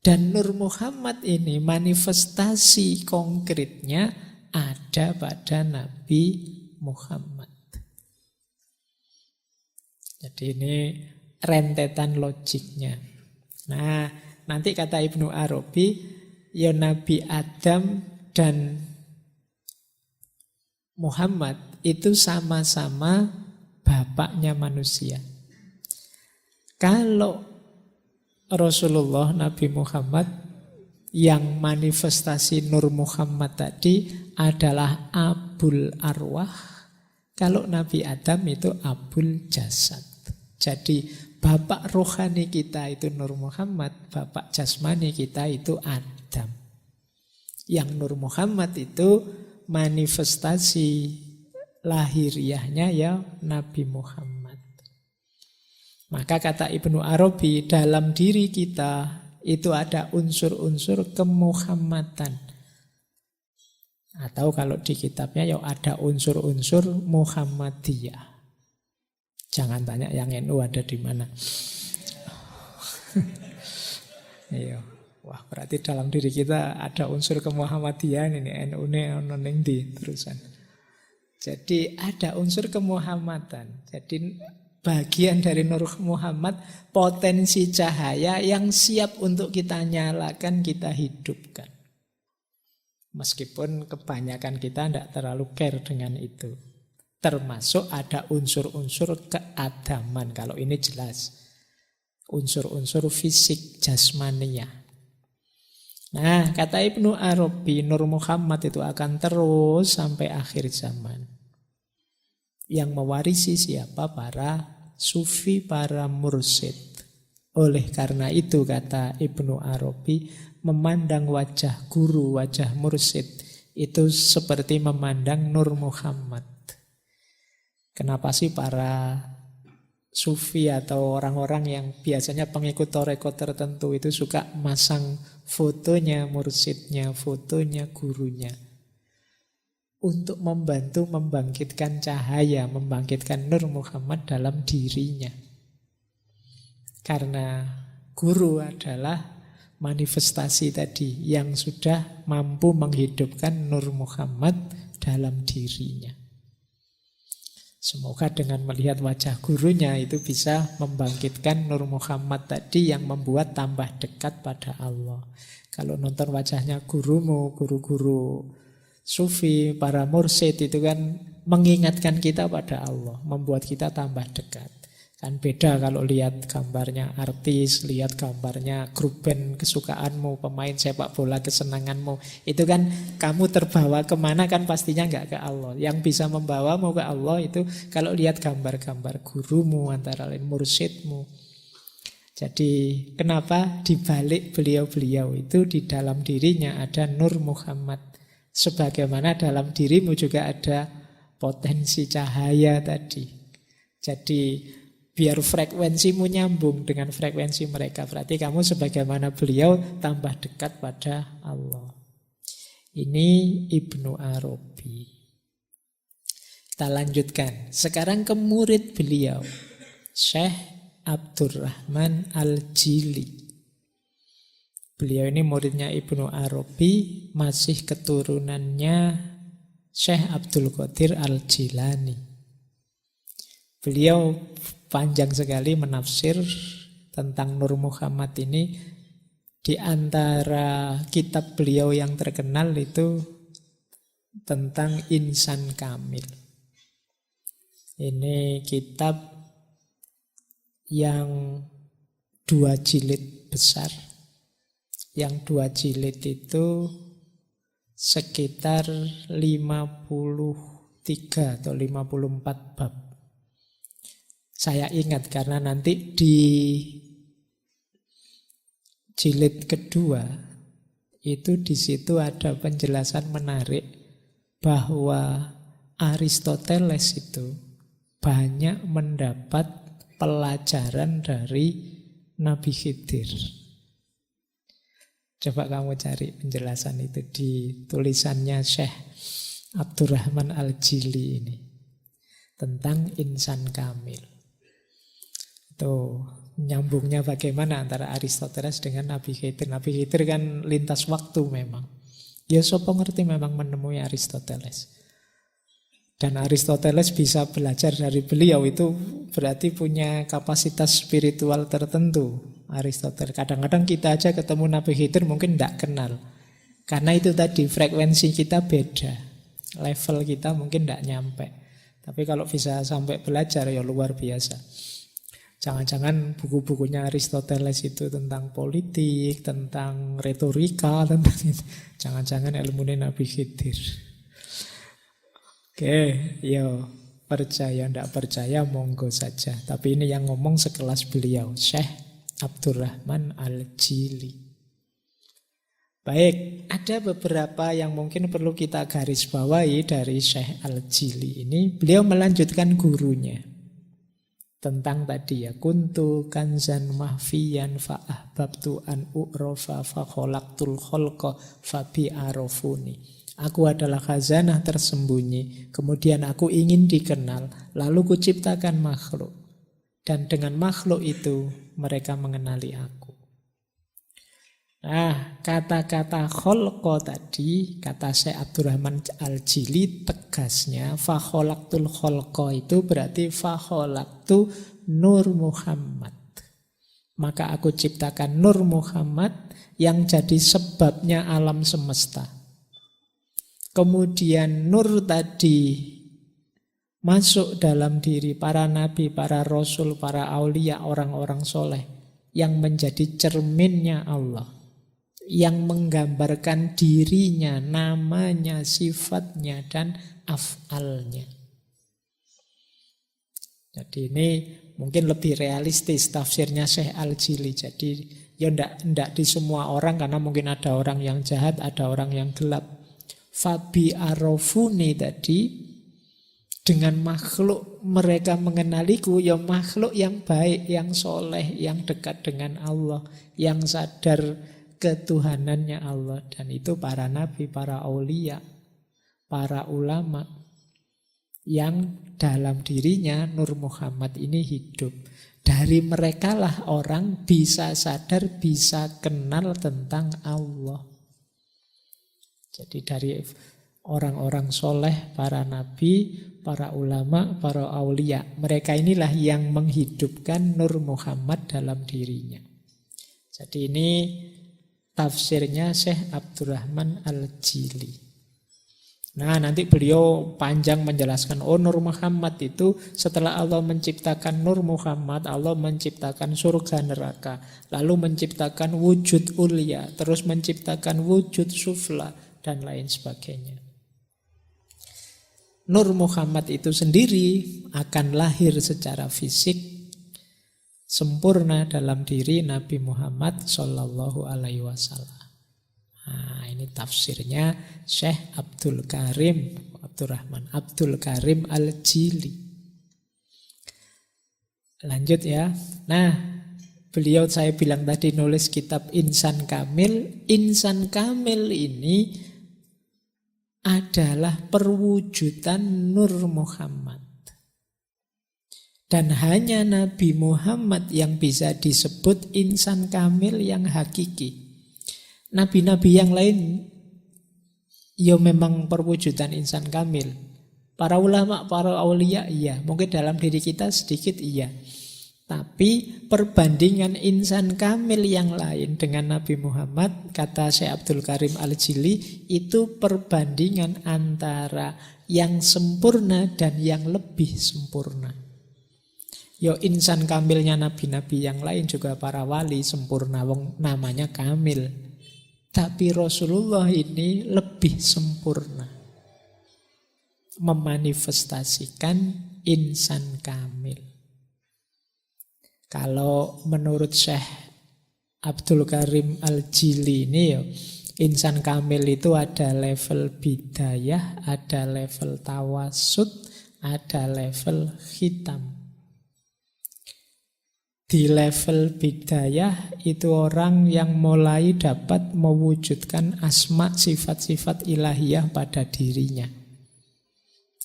Dan Nur Muhammad ini manifestasi konkretnya ada pada Nabi Muhammad. Jadi ini rentetan logiknya. Nah, nanti kata Ibnu Arabi, ya Nabi Adam dan Muhammad itu sama-sama bapaknya manusia. Kalau Rasulullah Nabi Muhammad yang manifestasi Nur Muhammad tadi adalah Abul Arwah, kalau Nabi Adam itu Abul Jasad. Jadi bapak rohani kita itu Nur Muhammad, bapak jasmani kita itu Adam. Yang Nur Muhammad itu manifestasi lahiriahnya ya Nabi Muhammad. Maka kata Ibnu Arabi, dalam diri kita itu ada unsur-unsur kemuhammadan. Atau kalau di kitabnya ya ada unsur-unsur Muhammadiyah. Jangan tanya yang NU ada di mana. Iya. Wah, berarti dalam diri kita ada unsur kemuhammadian ini, NU-nya ono ning ndi terusan. Jadi ada unsur kemuhammadan. Jadi bagian dari Nur Muhammad, potensi cahaya yang siap untuk kita nyalakan, kita hidupkan. Meskipun kebanyakan kita tidak terlalu care dengan itu. Termasuk ada unsur-unsur keadaman, kalau ini jelas. Unsur-unsur fisik jasmania. Nah, kata Ibnu Arabi, Nur Muhammad itu akan terus sampai akhir zaman. Yang mewarisi siapa? Para sufi, para mursyid. Oleh karena itu kata Ibnu Arabi, memandang wajah guru, wajah mursyid itu seperti memandang Nur Muhammad. Kenapa sih para sufi atau orang-orang yang biasanya pengikut toreko tertentu itu suka masang fotonya mursyidnya, fotonya gurunya? Untuk membantu membangkitkan cahaya, membangkitkan Nur Muhammad dalam dirinya. Karena guru adalah manifestasi tadi yang sudah mampu menghidupkan Nur Muhammad dalam dirinya. Semoga dengan melihat wajah gurunya itu bisa membangkitkan Nur Muhammad tadi yang membuat tambah dekat pada Allah. Kalau nonton wajahnya gurumu, guru-guru sufi, para mursyid itu kan mengingatkan kita pada Allah, membuat kita tambah dekat. Kan beda kalau lihat gambarnya artis, lihat gambarnya grup band kesukaanmu, pemain sepak bola kesenanganmu. Itu kan kamu terbawa kemana kan pastinya nggak ke Allah. Yang bisa membawamu ke Allah itu kalau lihat gambar-gambar gurumu, antara lain mursyidmu. Jadi kenapa dibalik beliau-beliau itu di dalam dirinya ada Nur Muhammad. Sebagaimana dalam dirimu juga ada potensi cahaya tadi. Jadi biar frekuensimu nyambung dengan frekuensi mereka. Berarti kamu sebagaimana beliau tambah dekat pada Allah. Ini Ibnu Arabi. Kita lanjutkan. Sekarang ke murid beliau, Syekh Abdurrahman Al-Jili. Beliau ini muridnya Ibnu Arabi, masih keturunannya Syekh Abdul Qadir Al-Jilani. Beliau panjang sekali menafsir tentang Nur Muhammad ini. Di antara kitab beliau yang terkenal itu tentang Insan Kamil. Ini kitab yang 2 jilid besar. Yang 2 jilid itu sekitar 53 atau 54 bab. Saya ingat karena nanti di jilid kedua itu di situ ada penjelasan menarik bahwa Aristoteles itu banyak mendapat pelajaran dari Nabi Khidir. Coba kamu cari penjelasan itu di tulisannya Syekh Abdurrahman Al-Jili ini tentang insan kamil. Itu nyambungnya bagaimana antara Aristoteles dengan Nabi Khidir. Nabi Khidir kan lintas waktu memang. Ya sopo ngerti memang menemui Aristoteles. Dan Aristoteles bisa belajar dari beliau, itu berarti punya kapasitas spiritual tertentu. Aristoteles. Kadang-kadang kita aja ketemu Nabi Khidir mungkin tidak kenal. Karena itu tadi frekuensi kita beda. Level kita mungkin tidak nyampe. Tapi kalau bisa sampai belajar ya luar biasa. Jangan-jangan buku-bukunya Aristoteles itu tentang politik, tentang retorika, tentang itu. Jangan-jangan ilmunya Nabi Khidir. Oke, yo percaya ndak percaya monggo saja. Tapi ini yang ngomong sekelas beliau, Syekh Abdurrahman Al-Jili. Baik, ada beberapa yang mungkin perlu kita garis bawahi dari Syekh Al-Jili ini. Beliau melanjutkan gurunya tentang tadi ya, kuntu kanzan mahfiyan fa ahbabtu an u'rafa fa khalaqtul khalqa fa bi arafuni. Aku adalah khazanah tersembunyi, kemudian aku ingin dikenal, lalu kuciptakan makhluk. Dan dengan makhluk itu mereka mengenali aku. Nah, kata-kata kholqa tadi, kata Syekh Abdurrahman Al-Jili, tegasnya fa khalaqtul kholqa itu berarti fa khalaqtu Nur Muhammad. Maka aku ciptakan Nur Muhammad yang jadi sebabnya alam semesta. Kemudian Nur tadi masuk dalam diri para nabi, para rasul, para aulia, orang-orang soleh yang menjadi cerminnya Allah, yang menggambarkan dirinya, namanya, sifatnya, dan af'alnya. Jadi ini mungkin lebih realistis tafsirnya Syekh Al-Jili. Jadi ya ndak di semua orang, karena mungkin ada orang yang jahat, ada orang yang gelap. Fabi arafuni tadi, dengan makhluk mereka mengenaliku, ya makhluk yang baik, yang soleh, yang dekat dengan Allah, yang sadar ketuhanannya Allah. Dan itu para nabi, para aulia, para ulama yang dalam dirinya Nur Muhammad ini hidup. Dari merekalah orang bisa sadar, bisa kenal tentang Allah. Jadi dari orang-orang soleh, para nabi, para ulama, para aulia, mereka inilah yang menghidupkan Nur Muhammad dalam dirinya. Jadi ini tafsirnya Syekh Abdurrahman Al-Jili. Nah, nanti beliau panjang menjelaskan, oh Nur Muhammad itu setelah Allah menciptakan Nur Muhammad, Allah menciptakan surga neraka, lalu menciptakan wujud ulia, terus menciptakan wujud sufla, dan lain sebagainya. Nur Muhammad itu sendiri akan lahir secara fisik sempurna dalam diri Nabi Muhammad Sallallahu Alaihi Wasallam. Nah, ini tafsirnya Syekh Abdul Karim Al-Jili. Lanjut ya. Nah, beliau saya bilang tadi nulis kitab Insan Kamil. Insan Kamil ini adalah perwujudan Nur Muhammad. Dan hanya Nabi Muhammad yang bisa disebut insan kamil yang hakiki. Nabi-nabi yang lain ya memang perwujudan insan kamil. Para ulama, para aulia iya, mungkin dalam diri kita sedikit iya. Tapi perbandingan insan kamil yang lain dengan Nabi Muhammad, kata Syekh Abdul Karim Al-Jili, itu perbandingan antara yang sempurna dan yang lebih sempurna. Yo insan kamilnya nabi-nabi yang lain juga para wali sempurna, wong namanya kamil. Tapi Rasulullah ini lebih sempurna memanifestasikan insan kamil. Kalau menurut Syekh Abdul Karim Al-Jili ini ya, insan kamil itu ada level bidayah, ada level tawasud, ada level khitam. Di level bidayah itu orang yang mulai dapat mewujudkan asma sifat-sifat ilahiyah pada dirinya.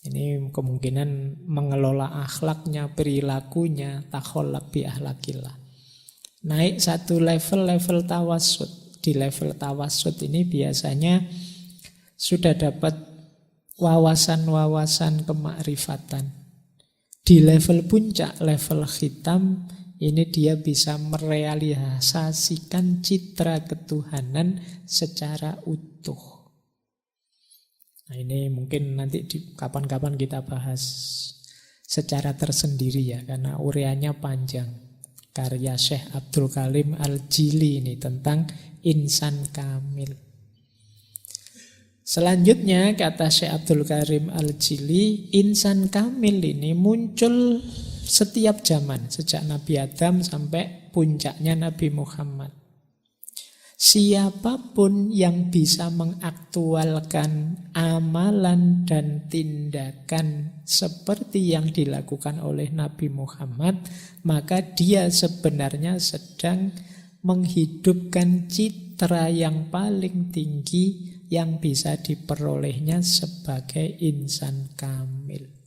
Ini kemungkinan mengelola akhlaknya, perilakunya, takholak bi akhlakillah. Naik satu level tawassut. Di level tawassut ini biasanya sudah dapat wawasan-wawasan kemakrifatan. Di level puncak, level khitam, ini dia bisa merealisasikan citra ketuhanan secara utuh. Nah, ini mungkin nanti kapan-kapan kita bahas secara tersendiri ya, karena ureanya panjang. Karya Syekh Abdul Karim Al-Jili ini tentang insan kamil. Selanjutnya kata Syekh Abdul Karim Al-Jili, insan kamil ini muncul setiap zaman, sejak Nabi Adam sampai puncaknya Nabi Muhammad. Siapapun yang bisa mengaktualkan amalan dan tindakan seperti yang dilakukan oleh Nabi Muhammad, maka dia sebenarnya sedang menghidupkan citra yang paling tinggi yang bisa diperolehnya sebagai insan kamil.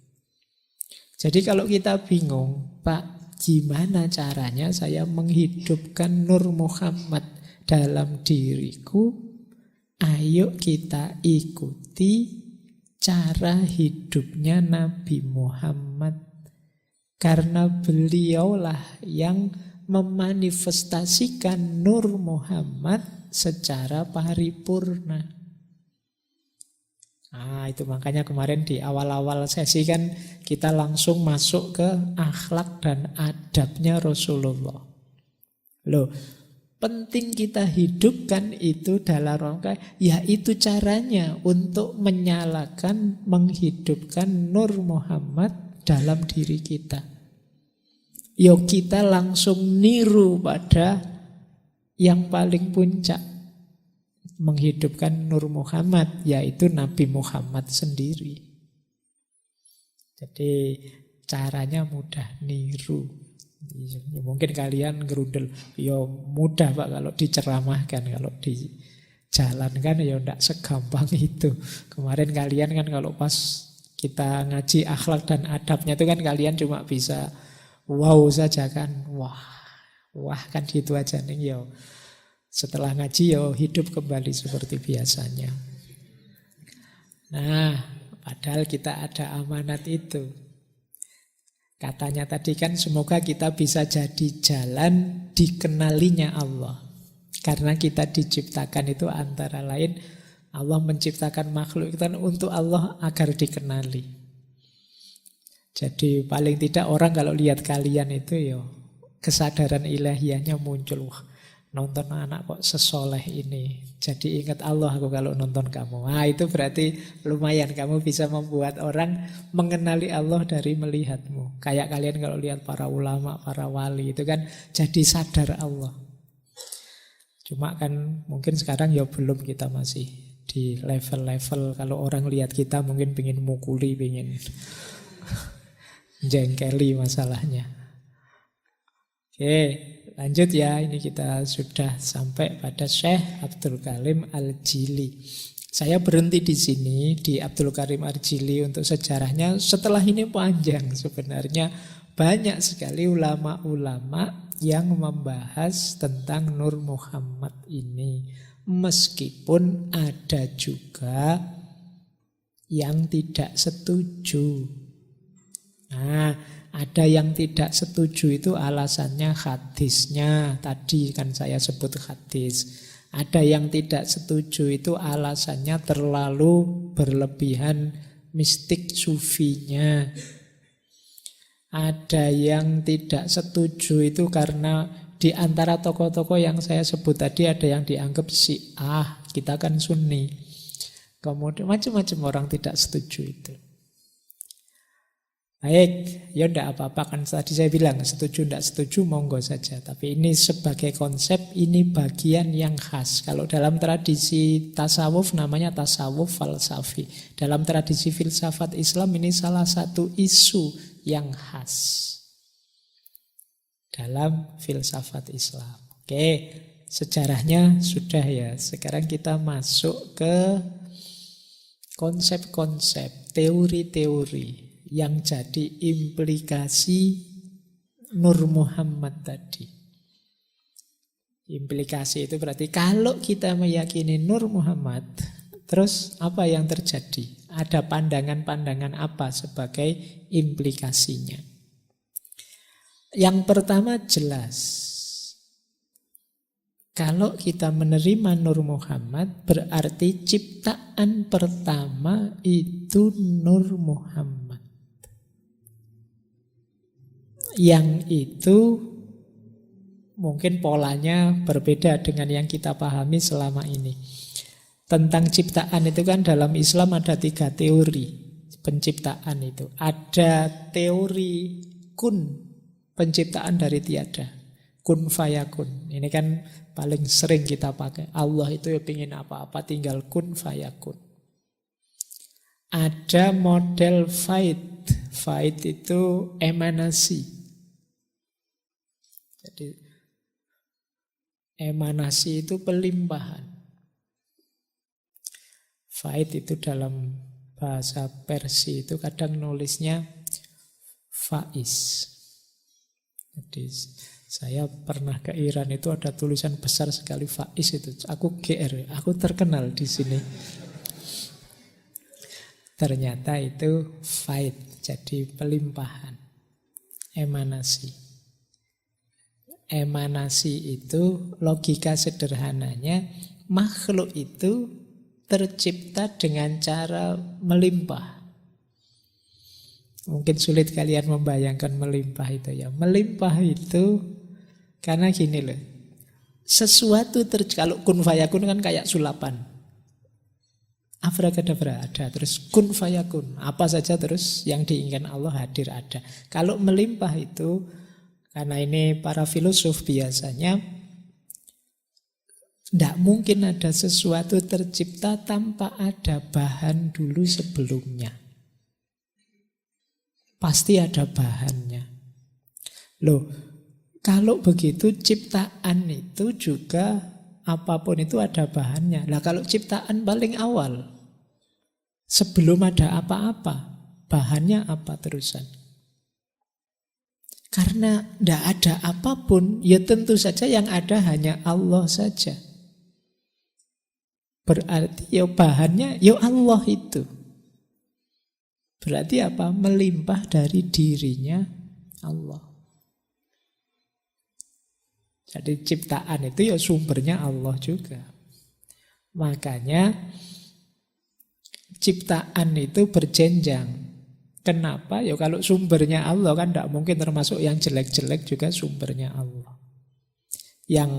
Jadi kalau kita bingung, Pak, gimana caranya saya menghidupkan Nur Muhammad dalam diriku? Ayo kita ikuti cara hidupnya Nabi Muhammad. Karena beliaulah yang memanifestasikan Nur Muhammad secara paripurna. Nah, itu makanya kemarin di awal-awal sesi kan kita langsung masuk ke akhlak dan adabnya Rasulullah. Loh, penting kita hidupkan itu dalam rangka, yaitu caranya untuk menyalakan, menghidupkan Nur Muhammad dalam diri kita. Yuk kita langsung niru pada yang paling puncak, menghidupkan Nur Muhammad, yaitu Nabi Muhammad sendiri. Jadi caranya mudah, niru. Mungkin kalian gerundel, ya mudah Pak kalau diceramahkan, kalau dijalankan ya tidak segampang itu. Kemarin kalian kan kalau pas kita ngaji akhlak dan adabnya itu kan kalian cuma bisa wow saja kan, wah kan gitu aja nih ya. Setelah ngaji ya hidup kembali seperti biasanya. Nah, padahal kita ada amanat itu. Katanya tadi kan semoga kita bisa jadi jalan dikenalinya Allah. Karena kita diciptakan itu antara lain Allah menciptakan makhluk itu kan untuk Allah agar dikenali. Jadi paling tidak orang kalau lihat kalian itu ya kesadaran ilahiyahnya muncul. Wah, nonton anak kok sesoleh ini. Jadi ingat Allah aku kalau nonton kamu. Nah itu berarti lumayan kamu bisa membuat orang mengenali Allah dari melihatmu. Kayak kalian kalau lihat para ulama, para wali itu kan jadi sadar Allah. Cuma kan mungkin sekarang ya belum, kita masih di level-level kalau orang lihat kita mungkin pengen mukuli, pengen jengkeli masalahnya. Oke, lanjut ya. Ini kita sudah sampai pada Syekh Abdul Karim Al-Jili. Saya berhenti di sini di Abdul Karim Al-Jili untuk sejarahnya. Setelah ini panjang sebenarnya. Banyak sekali ulama-ulama yang membahas tentang Nur Muhammad ini. Meskipun ada juga yang tidak setuju. Nah, ada yang tidak setuju itu alasannya hadisnya. Tadi kan saya sebut hadis. Ada yang tidak setuju itu alasannya terlalu berlebihan mistik sufinya. Ada yang tidak setuju itu karena di antara tokoh-tokoh yang saya sebut tadi ada yang dianggap Syiah, kita kan Sunni. Kemudian macam-macam orang tidak setuju itu. Baik, ya tidak apa-apa, kan tadi saya bilang setuju tidak setuju monggo saja. Tapi ini sebagai konsep, ini bagian yang khas. Kalau dalam tradisi tasawuf namanya tasawuf falsafi. Dalam tradisi filsafat Islam ini salah satu isu yang khas. dalam filsafat Islam. Oke, sejarahnya sudah ya. Sekarang kita masuk ke konsep-konsep, teori-teori yang jadi implikasi Nur Muhammad tadi. Implikasi itu berarti kalau kita meyakini Nur Muhammad, terus apa yang terjadi? Ada pandangan-pandangan apa sebagai implikasinya? Yang pertama jelas, kalau kita menerima Nur Muhammad, berarti ciptaan pertama itu Nur Muhammad. Yang itu mungkin polanya berbeda dengan yang kita pahami selama ini. Tentang ciptaan itu kan dalam Islam ada 3 teori penciptaan itu. Ada teori kun, penciptaan dari tiada. Kun fayakun. Ini kan paling sering kita pakai. Allah itu ya pengen apa-apa tinggal kun fayakun. Ada model faid. Faid itu emanasi. Jadi emanasi itu pelimpahan. Faid itu dalam bahasa Persia itu kadang nulisnya faiz. Jadi saya pernah ke Iran itu ada tulisan besar sekali faiz itu. Aku GR, aku terkenal di sini. Ternyata itu faid, jadi pelimpahan. Emanasi. Emanasi itu logika sederhananya makhluk itu tercipta dengan cara melimpah. Mungkin sulit kalian membayangkan melimpah itu ya. Melimpah itu karena gini loh. Sesuatu kalau kun fayakun kan kayak sulapan. Abracadabra ada, terus kun fayakun. Apa saja terus yang diinginkan Allah hadir ada. Kalau melimpah itu, karena ini para filosof biasanya tidak mungkin ada sesuatu tercipta tanpa ada bahan dulu sebelumnya. Pasti ada bahannya. Loh, kalau begitu ciptaan itu juga apapun itu ada bahannya. Lah kalau ciptaan paling awal, sebelum ada apa-apa, bahannya apa terusan? Karena tidak ada apapun, ya tentu saja yang ada hanya Allah saja. Berarti ya bahannya ya Allah itu. Berarti apa? Melimpah dari dirinya Allah. Jadi ciptaan itu ya sumbernya Allah juga. Makanya ciptaan itu berjenjang. Kenapa? Ya kalau sumbernya Allah kan tidak mungkin termasuk yang jelek-jelek juga sumbernya Allah. Yang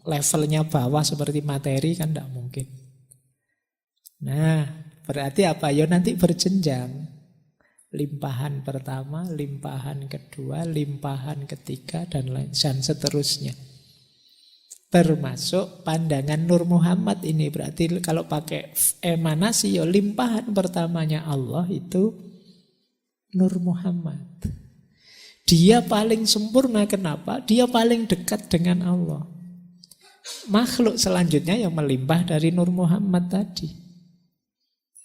levelnya bawah seperti materi kan tidak mungkin. Nah, berarti apa? Ya nanti berjenjang. Limpahan pertama, limpahan kedua, limpahan ketiga, dan seterusnya. Termasuk pandangan Nur Muhammad ini. Berarti kalau pakai emanasi, ya limpahan pertamanya Allah itu Nur Muhammad. Dia paling sempurna, kenapa? Dia paling dekat dengan Allah. Makhluk selanjutnya yang melimpah dari Nur Muhammad tadi.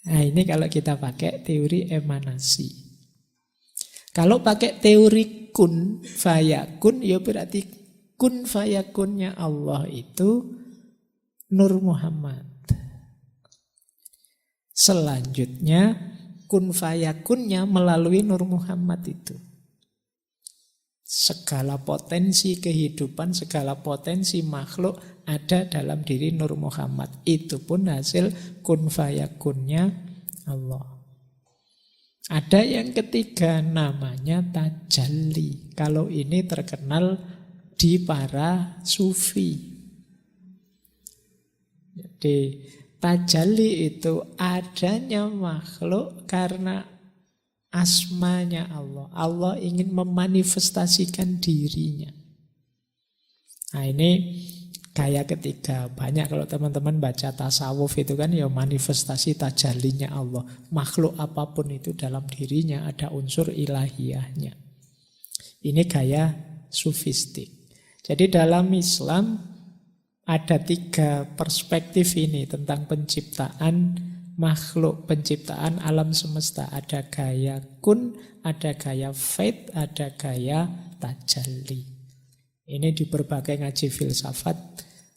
Nah ini kalau kita pakai teori emanasi. Kalau pakai teori kun fayakun, ya berarti kun fayakunnya Allah itu Nur Muhammad. Selanjutnya kun fayakunnya melalui Nur Muhammad itu. Segala potensi kehidupan, segala potensi makhluk ada dalam diri Nur Muhammad. Itu pun hasil kun fayakunnya Allah. Ada yang ketiga namanya tajalli. Kalau ini terkenal di para sufi. Jadi tajalli itu adanya makhluk karena asmanya Allah. Allah ingin memanifestasikan dirinya. Nah ini gaya ketiga. Banyak kalau teman-teman baca tasawuf itu kan ya manifestasi tajallinya Allah. Makhluk apapun itu dalam dirinya ada unsur ilahiyahnya. Ini gaya sufistik. Jadi dalam Islam ada 3 perspektif ini tentang penciptaan makhluk, penciptaan alam semesta. Ada gaya kun, ada gaya fate, ada gaya tajalli. Ini di berbagai ngaji filsafat.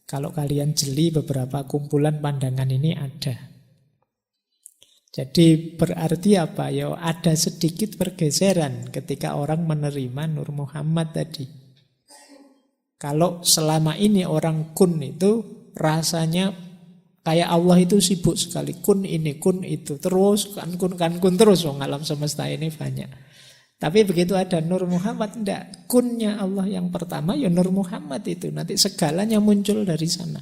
Kalau kalian jeli beberapa kumpulan pandangan ini ada. Jadi berarti apa? Ya ada sedikit pergeseran ketika orang menerima Nur Muhammad tadi. Kalau selama ini orang kun itu rasanya kayak Allah itu sibuk sekali. Kun ini, kun itu. Terus kan kun terus. Alam semesta ini banyak. Tapi begitu ada Nur Muhammad, enggak. Kunnya Allah yang pertama ya Nur Muhammad itu. Nanti segalanya muncul dari sana.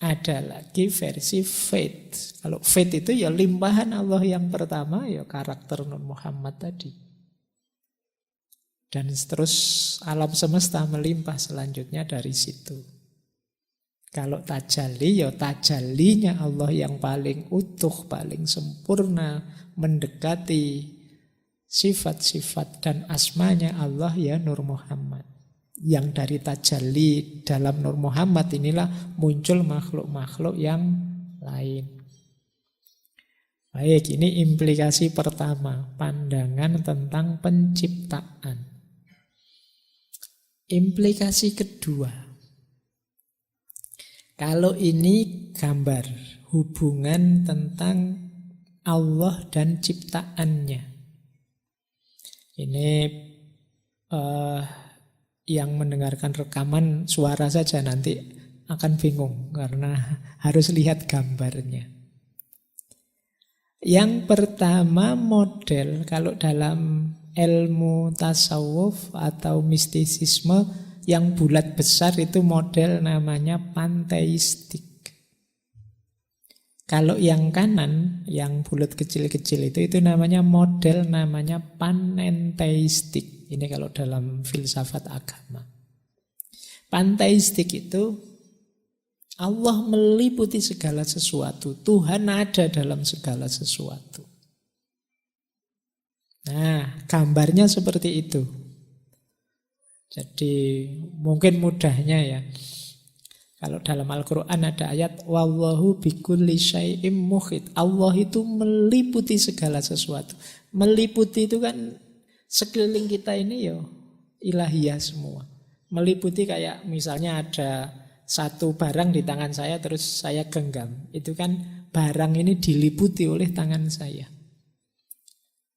Ada lagi versi fate. Kalau fate itu ya limpahan Allah yang pertama, ya karakter Nur Muhammad tadi. Dan terus alam semesta melimpah selanjutnya dari situ. Kalau tajalli, ya tajallinya Allah yang paling utuh, paling sempurna, mendekati sifat-sifat dan asmanya Allah ya Nur Muhammad. Yang dari tajalli dalam Nur Muhammad inilah muncul makhluk-makhluk yang lain. Baik, ini implikasi pertama, pandangan tentang penciptaan. Implikasi kedua, kalau ini gambar hubungan tentang Allah dan ciptaannya. Ini yang mendengarkan rekaman suara saja nanti akan bingung karena harus lihat gambarnya. Yang pertama model, kalau dalam ilmu tasawuf atau mistisisme yang bulat besar itu model namanya panteistik. Kalau yang kanan, yang bulat kecil-kecil itu namanya model namanya panenteistik. Ini kalau dalam filsafat agama. Panteistik itu Allah meliputi segala sesuatu. Tuhan ada dalam segala sesuatu. Nah, gambarnya seperti itu. Jadi mungkin mudahnya ya. Kalau dalam Al-Quran ada ayat wallahu bikulli syai'im muhit. Allah itu meliputi segala sesuatu. Meliputi itu kan sekeliling kita ini ya ilahiyah semua. Meliputi kayak misalnya ada satu barang di tangan saya terus saya genggam. Itu kan barang ini diliputi oleh tangan saya.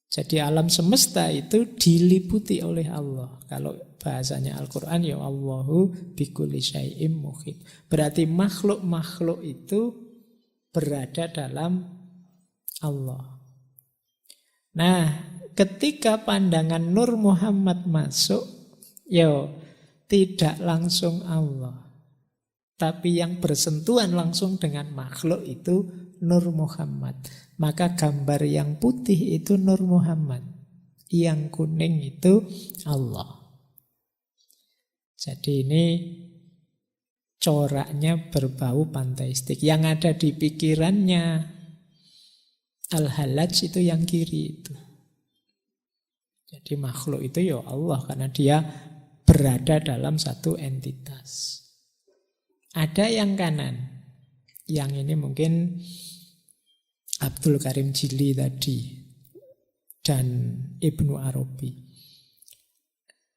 Jadi alam semesta itu diliputi oleh Allah. Kalau bahasanya Al-Quran ya Allahu bikulli syai'im muhit. Berarti makhluk-makhluk itu berada dalam Allah. Nah, ketika pandangan Nur Muhammad masuk, ya tidak langsung Allah. Tapi yang bersentuhan langsung dengan makhluk itu Nur Muhammad. Maka gambar yang putih itu Nur Muhammad. Yang kuning itu Allah. Jadi ini coraknya berbau panteistik. Yang ada di pikirannya Al-Hallaj itu yang kiri itu. Jadi makhluk itu ya Allah karena dia berada dalam satu entitas. Ada yang kanan. Yang ini mungkin Abdul Karim Jili tadi dan Ibnu Arabi.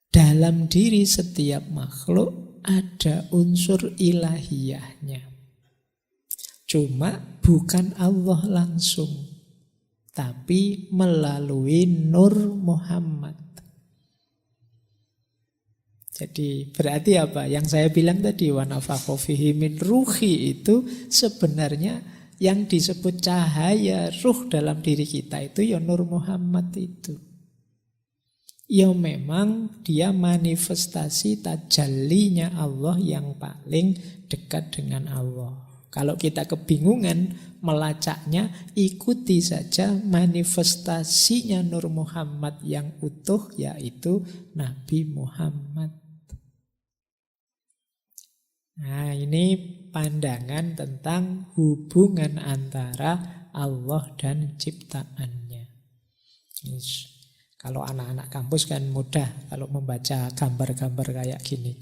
Dalam diri setiap makhluk ada unsur ilahiyahnya. Cuma bukan Allah langsung, tapi melalui Nur Muhammad. Jadi berarti apa? Yang saya bilang tadi wa nafakha fihi min ruhi itu sebenarnya yang disebut cahaya ruh dalam diri kita itu ya Nur Muhammad itu. Ya memang dia manifestasi tajallinya Allah yang paling dekat dengan Allah. Kalau kita kebingungan melacaknya, ikuti saja manifestasinya Nur Muhammad yang utuh, yaitu Nabi Muhammad. Nah, ini pandangan tentang hubungan antara Allah dan ciptaannya. Kalau anak-anak kampus kan mudah kalau membaca gambar-gambar kayak gini.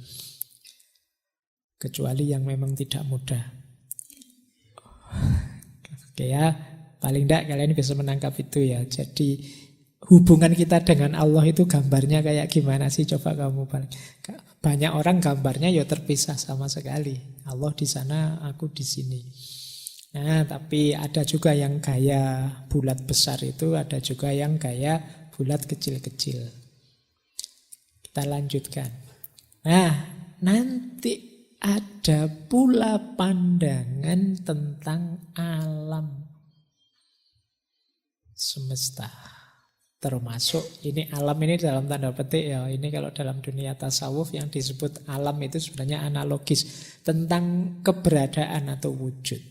Kecuali yang memang tidak mudah. Oke ya, paling tidak kalian bisa menangkap itu ya. Jadi hubungan kita dengan Allah itu gambarnya kayak gimana sih? Coba kamu balik. Banyak orang gambarnya ya terpisah sama sekali. Allah di sana, aku di sini. Nah, tapi ada juga yang gaya bulat besar itu, ada juga yang gaya bulat kecil-kecil. Kita lanjutkan. Nah, nanti ada pula pandangan tentang alam semesta. Termasuk ini alam ini dalam tanda petik ya. Ini kalau dalam dunia tasawuf yang disebut alam itu sebenarnya analogis tentang keberadaan atau wujud.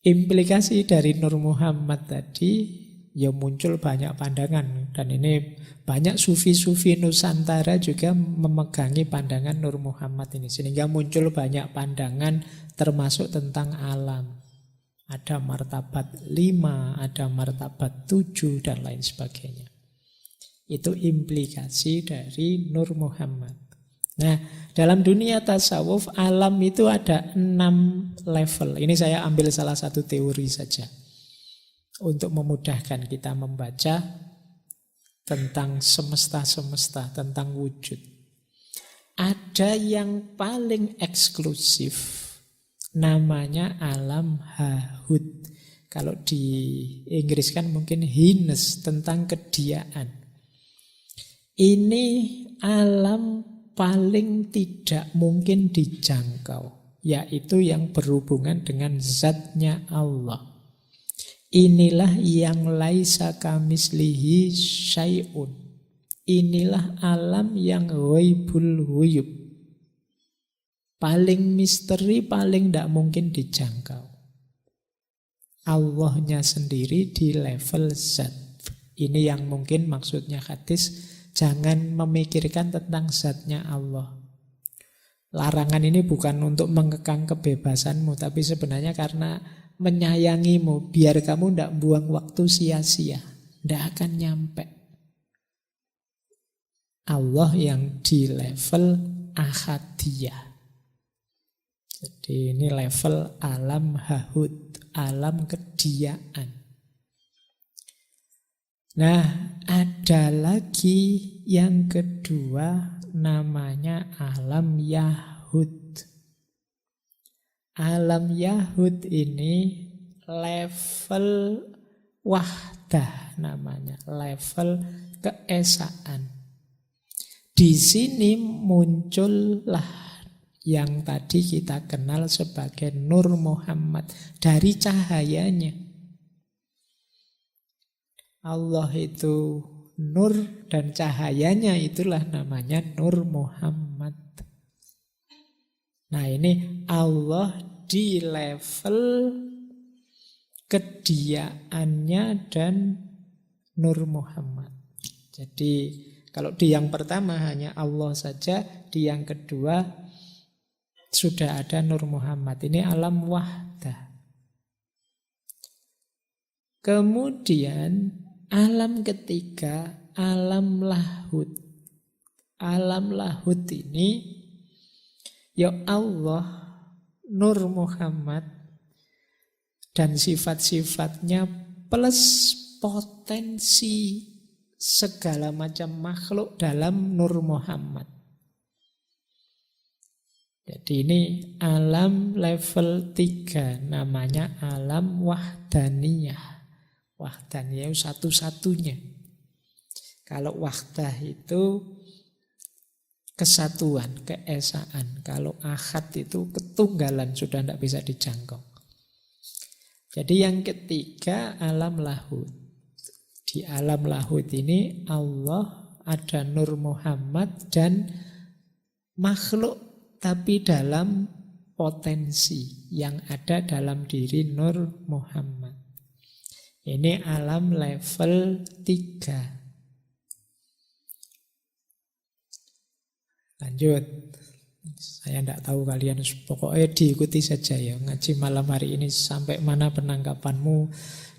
Implikasi dari Nur Muhammad tadi ya muncul banyak pandangan. Dan ini banyak sufi-sufi Nusantara juga memegangi pandangan Nur Muhammad ini. Sehingga muncul banyak pandangan termasuk tentang alam. Ada martabat 5, ada martabat 7 dan lain sebagainya. Itu implikasi dari Nur Muhammad. Nah, dalam dunia tasawuf alam itu ada 6 level. Ini saya ambil salah satu teori saja untuk memudahkan kita membaca tentang semesta-semesta, tentang wujud. Ada yang paling eksklusif, namanya alam hahud. Kalau di Inggris kan mungkin hines, tentang kediaan. Ini alam paling tidak mungkin dijangkau, yaitu yang berhubungan dengan zatnya Allah. Inilah yang laisa kamislihi syai'un. Inilah alam yang ghaibul ghuyub. Paling misteri, paling tidak mungkin dijangkau. Allahnya sendiri di level zat. Ini yang mungkin maksudnya hadis, jangan memikirkan tentang zatnya Allah. Larangan ini bukan untuk mengekang kebebasanmu, tapi sebenarnya karena menyayangimu, biar kamu tidak buang waktu sia-sia. Tidak akan nyampe. Allah yang di level ahadiyah. Jadi ini level alam hahud, alam kediaan. Nah, ada lagi yang kedua namanya alam yahud. Alam yahud ini level wahdah namanya, level keesaan. Di sini muncullah yang tadi kita kenal sebagai Nur Muhammad dari cahayanya. Allah itu nur dan cahayanya itulah namanya Nur Muhammad. Nah, ini Allah di level kediaannya dan Nur Muhammad. Jadi kalau di yang pertama hanya Allah saja, di yang kedua sudah ada Nur Muhammad. Ini alam wahdah. Kemudian alam ketiga, alam lahud. Alam lahud ini ya Allah, Nur Muhammad dan sifat-sifatnya plus potensi segala macam makhluk dalam Nur Muhammad. Jadi ini alam level 3, namanya alam wahdaniyah. Wahdaniyah satu-satunya. Kalau wahdah itu kesatuan, keesaan. Kalau ahad itu ketunggalan, sudah tidak bisa dijangkau. Jadi yang ketiga alam lahud. Di alam lahud ini Allah, ada Nur Muhammad dan makhluk, tapi dalam potensi yang ada dalam diri Nur Muhammad. Ini alam level 3. Lanjut. Saya tidak tahu kalian, pokoknya diikuti saja ya. Ngaji malam hari ini sampai mana penangkapanmu.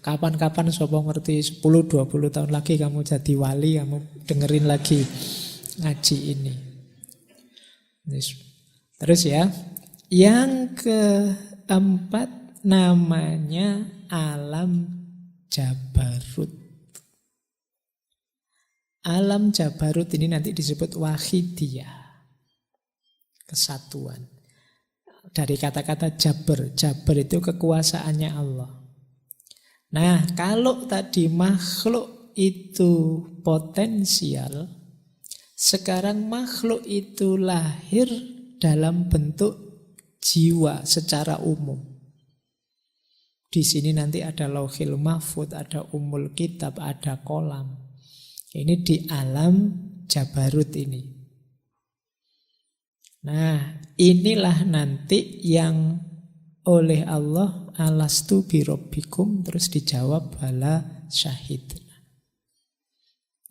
Kapan-kapan sopo ngerti 10-20 tahun lagi kamu jadi wali, kamu dengerin lagi ngaji ini. Terus ya, yang keempat namanya alam Jabarut. Alam Jabarut ini nanti disebut wahidiyah, kesatuan. Dari kata-kata Jabar, Jabar itu kekuasaannya Allah. Nah, kalau tadi makhluk itu potensial, sekarang makhluk itu lahir dalam bentuk jiwa secara umum. Di sini nanti ada Lauhil Mahfud, ada Ummul Kitab, ada kolam. Ini di alam Jabarut ini. Nah, inilah nanti yang oleh Allah alastu birabbikum terus dijawab bala syahid.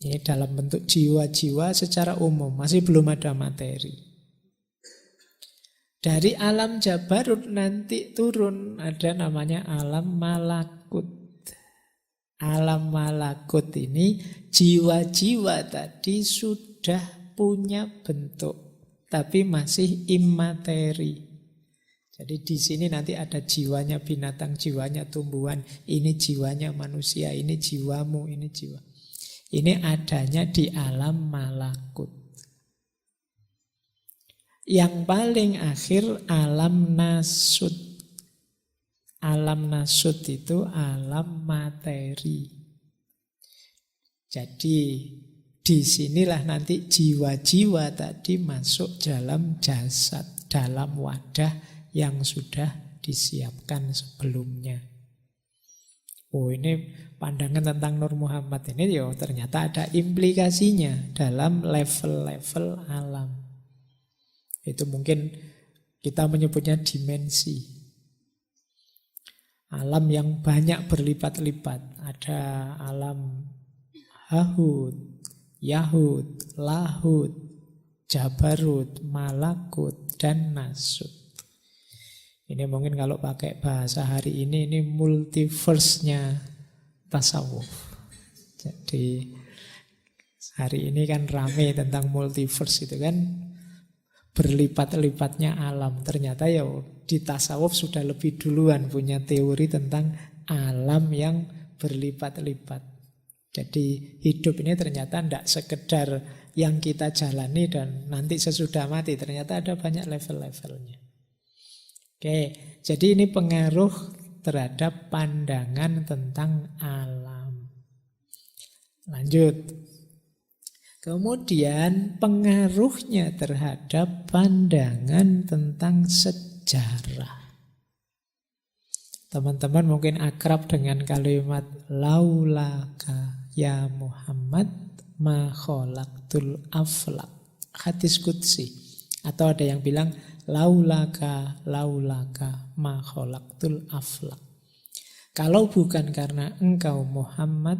Ini dalam bentuk jiwa-jiwa secara umum, masih belum ada materi. Dari alam Jabarut nanti turun ada namanya alam malakut. Alam malakut ini jiwa-jiwa tadi sudah punya bentuk, tapi masih immateri. Jadi di sini nanti ada jiwanya binatang, jiwanya tumbuhan, ini jiwanya manusia, ini jiwamu, ini jiwa. Ini adanya di alam malakut. Yang paling akhir alam nasut. Alam nasut itu alam materi. Jadi disinilah nanti jiwa-jiwa tadi masuk dalam jasad, dalam wadah yang sudah disiapkan sebelumnya. Oh, ini pandangan tentang Nur Muhammad ini ya ternyata ada implikasinya dalam level-level alam. Itu mungkin kita menyebutnya dimensi. Alam yang banyak berlipat-lipat. Ada alam Hahut, Yahud, Lahut, Jabarut, Malakut, dan Nasut. Ini mungkin kalau pakai bahasa hari ini multiverse-nya tasawuf. Jadi hari ini kan rame tentang multiverse itu kan, berlipat-lipatnya alam. Ternyata ya di tasawuf sudah lebih duluan punya teori tentang alam yang berlipat-lipat. Jadi hidup ini ternyata tidak sekedar yang kita jalani dan nanti sesudah mati. Ternyata ada banyak level-levelnya. Oke, jadi ini pengaruh terhadap pandangan tentang alam. Lanjut. Kemudian pengaruhnya terhadap pandangan tentang sejarah. Teman-teman mungkin akrab dengan kalimat laulaka ya Muhammad ma khalaqtul aflaq. Hadis qudsi. Atau ada yang bilang laulaka ma khalaqtul aflaq. Kalau bukan karena engkau Muhammad,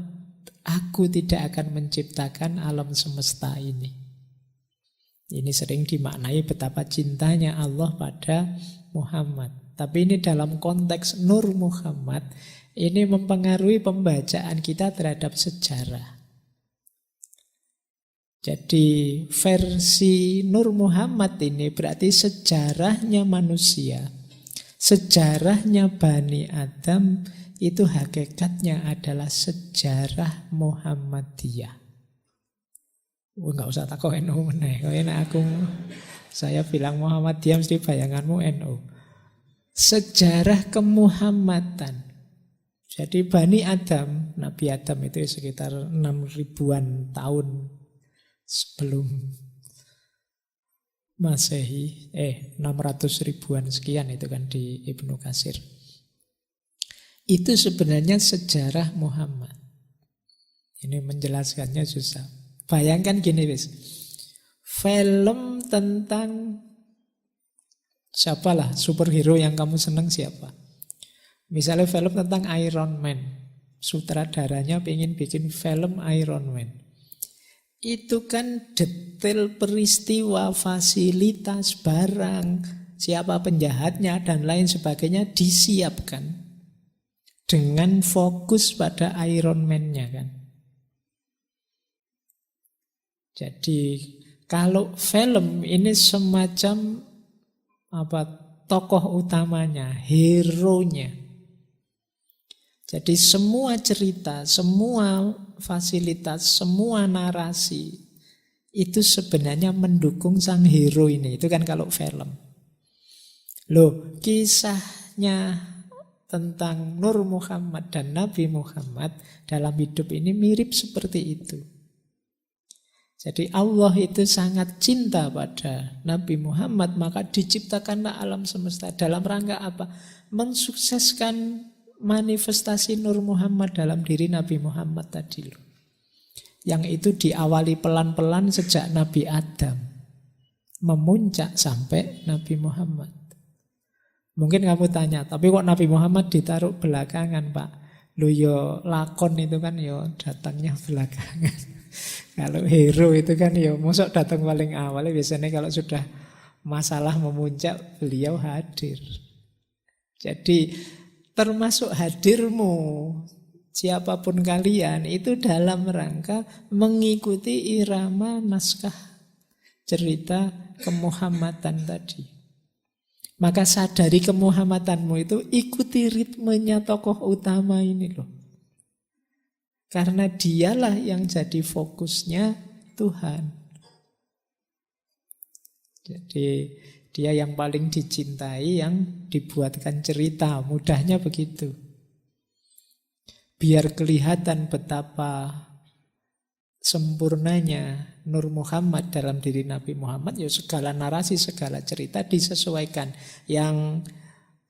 aku tidak akan menciptakan alam semesta ini. Ini sering dimaknai betapa cintanya Allah pada Muhammad. Tapi ini dalam konteks Nur Muhammad, ini mempengaruhi pembacaan kita terhadap sejarah. Jadi versi Nur Muhammad ini berarti sejarahnya manusia, sejarahnya Bani Adam, itu hakikatnya adalah sejarah Muhammadiyah. Enggak usah takut NU meneh. Saya bilang Muhammadiyah mesti bayanganmu NU. Sejarah kemuhammadan. Jadi Bani Adam, Nabi Adam itu sekitar 6.000-an tahun sebelum Masehi, 600.000-an sekian itu kan di Ibnu Katsir. Itu sebenarnya sejarah Muhammad. Ini menjelaskannya susah. Bayangkan gini wis. Film tentang siapalah superhero yang kamu senang siapa? Misalnya film tentang Iron Man. Sutradaranya pengen bikin film Iron Man. Itu kan detail peristiwa, fasilitas, barang, siapa penjahatnya dan lain sebagainya disiapkan dengan fokus pada Iron Man-nya kan. Jadi kalau film ini semacam tokoh utamanya, hero-nya. Jadi semua cerita, semua fasilitas, semua narasi itu sebenarnya mendukung sang hero ini. Itu kan kalau film. Loh, kisahnya tentang Nur Muhammad dan Nabi Muhammad dalam hidup ini mirip seperti itu. Jadi Allah itu sangat cinta pada Nabi Muhammad, maka diciptakanlah alam semesta. Dalam rangka apa? Mensukseskan manifestasi Nur Muhammad dalam diri Nabi Muhammad tadi loh. Yang itu diawali pelan-pelan sejak Nabi Adam, memuncak sampai Nabi Muhammad. Mungkin kamu tanya, tapi kok Nabi Muhammad ditaruh belakangan, Pak? Loh yo lakon itu kan yo datangnya belakangan. Kalau hero itu kan yo mosok datang paling awal. Biasanya kalau sudah masalah memuncak beliau hadir. Jadi termasuk hadirmu siapapun kalian itu dalam rangka mengikuti irama naskah cerita kemuhammadan tadi. Maka sadari kemuhammadanmu itu ikuti ritmenya tokoh utama ini loh. Karena dialah yang jadi fokusnya Tuhan. Jadi dia yang paling dicintai, yang dibuatkan cerita. Mudahnya begitu. Biar kelihatan betapa sempurnanya Nur Muhammad dalam diri Nabi Muhammad, ya segala narasi, segala cerita disesuaikan. Yang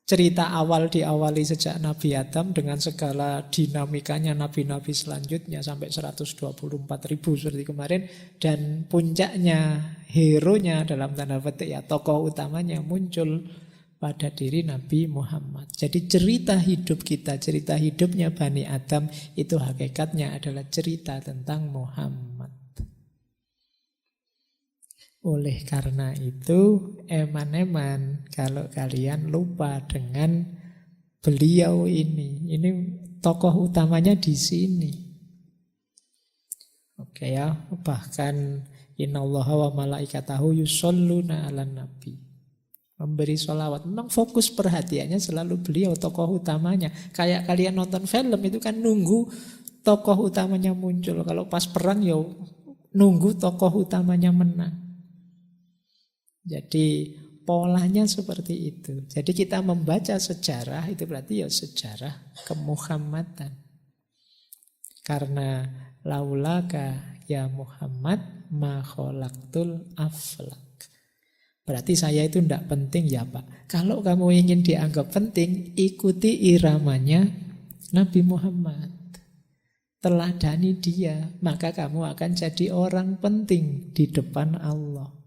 cerita awal diawali sejak Nabi Adam dengan segala dinamikanya nabi-nabi selanjutnya sampai 124.000 seperti kemarin. Dan puncaknya, hero-nya dalam tanda petik ya, tokoh utamanya muncul pada diri Nabi Muhammad. Jadi cerita hidup kita, cerita hidupnya Bani Adam itu hakikatnya adalah cerita tentang Muhammad. Oleh karena itu, eman-eman kalau kalian lupa dengan beliau ini. Ini tokoh utamanya di sini. Oke ya, bahkan innallaha wa malaikatahu yusholluna 'alan nabi. Memberi sholawat. Memang fokus perhatiannya selalu beliau, tokoh utamanya. Kayak kalian nonton film itu kan nunggu tokoh utamanya muncul. Kalau pas perang ya nunggu tokoh utamanya menang. Jadi polanya seperti itu. Jadi kita membaca sejarah itu berarti ya sejarah kemuhammadan. Karena laulaka ya Muhammad ma khalaqtul aflak. Berarti saya itu tidak penting ya Pak. Kalau kamu ingin dianggap penting, ikuti iramanya Nabi Muhammad. Teladani dia, maka kamu akan jadi orang penting di depan Allah.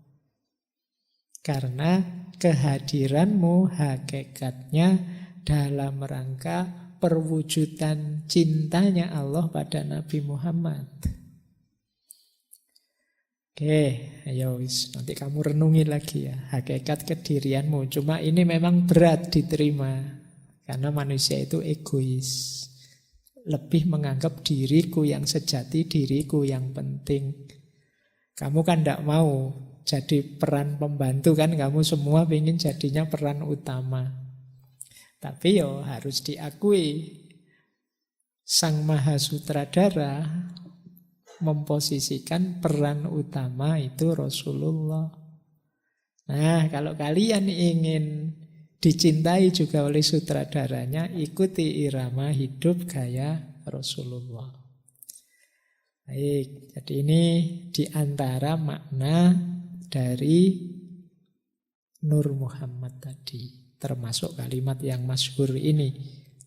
Karena kehadiranmu hakikatnya dalam rangka perwujudan cintanya Allah pada Nabi Muhammad. Oke, ayo nanti kamu renungi lagi ya hakikat kedirianmu. Cuma ini memang berat diterima karena manusia itu egois. Lebih menganggap diriku yang sejati, diriku yang penting. Kamu kan tidak mau jadi peran pembantu kan, kamu semua ingin jadinya peran utama. Tapi yo harus diakui Sang Maha Sutradara memposisikan peran utama itu Rasulullah. Nah, kalau kalian ingin dicintai juga oleh sutradaranya, ikuti irama hidup gaya Rasulullah. Baik, jadi ini diantara makna dari Nur Muhammad tadi, termasuk kalimat yang masyhur ini,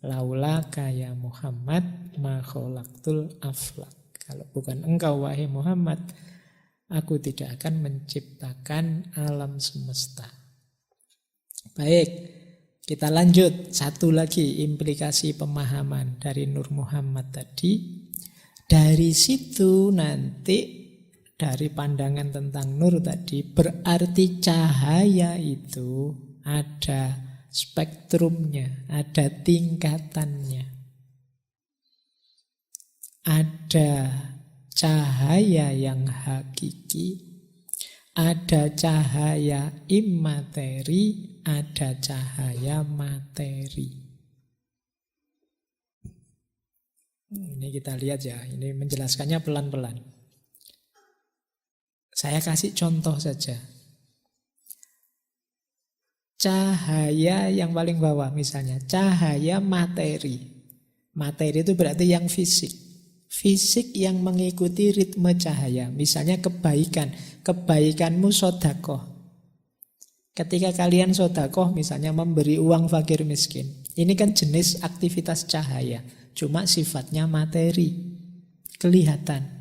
laulaka ya Muhammad ma khalaqtul aflak. Kalau bukan engkau wahai Muhammad, aku tidak akan menciptakan alam semesta. Baik, kita lanjut. Satu lagi implikasi pemahaman dari Nur Muhammad tadi. Dari situ nanti dari pandangan tentang nur tadi, berarti cahaya itu ada spektrumnya, ada tingkatannya. Ada cahaya yang hakiki, ada cahaya imateri, ada cahaya materi. Ini kita lihat ya, ini menjelaskannya pelan-pelan. Saya kasih contoh saja. Cahaya yang paling bawah misalnya, cahaya materi. Materi itu berarti yang fisik. Fisik yang mengikuti ritme cahaya. Misalnya kebaikan. Kebaikanmu sedekah. Ketika kalian sedekah misalnya memberi uang fakir miskin. Ini kan jenis aktivitas cahaya. Cuma sifatnya materi. Kelihatan.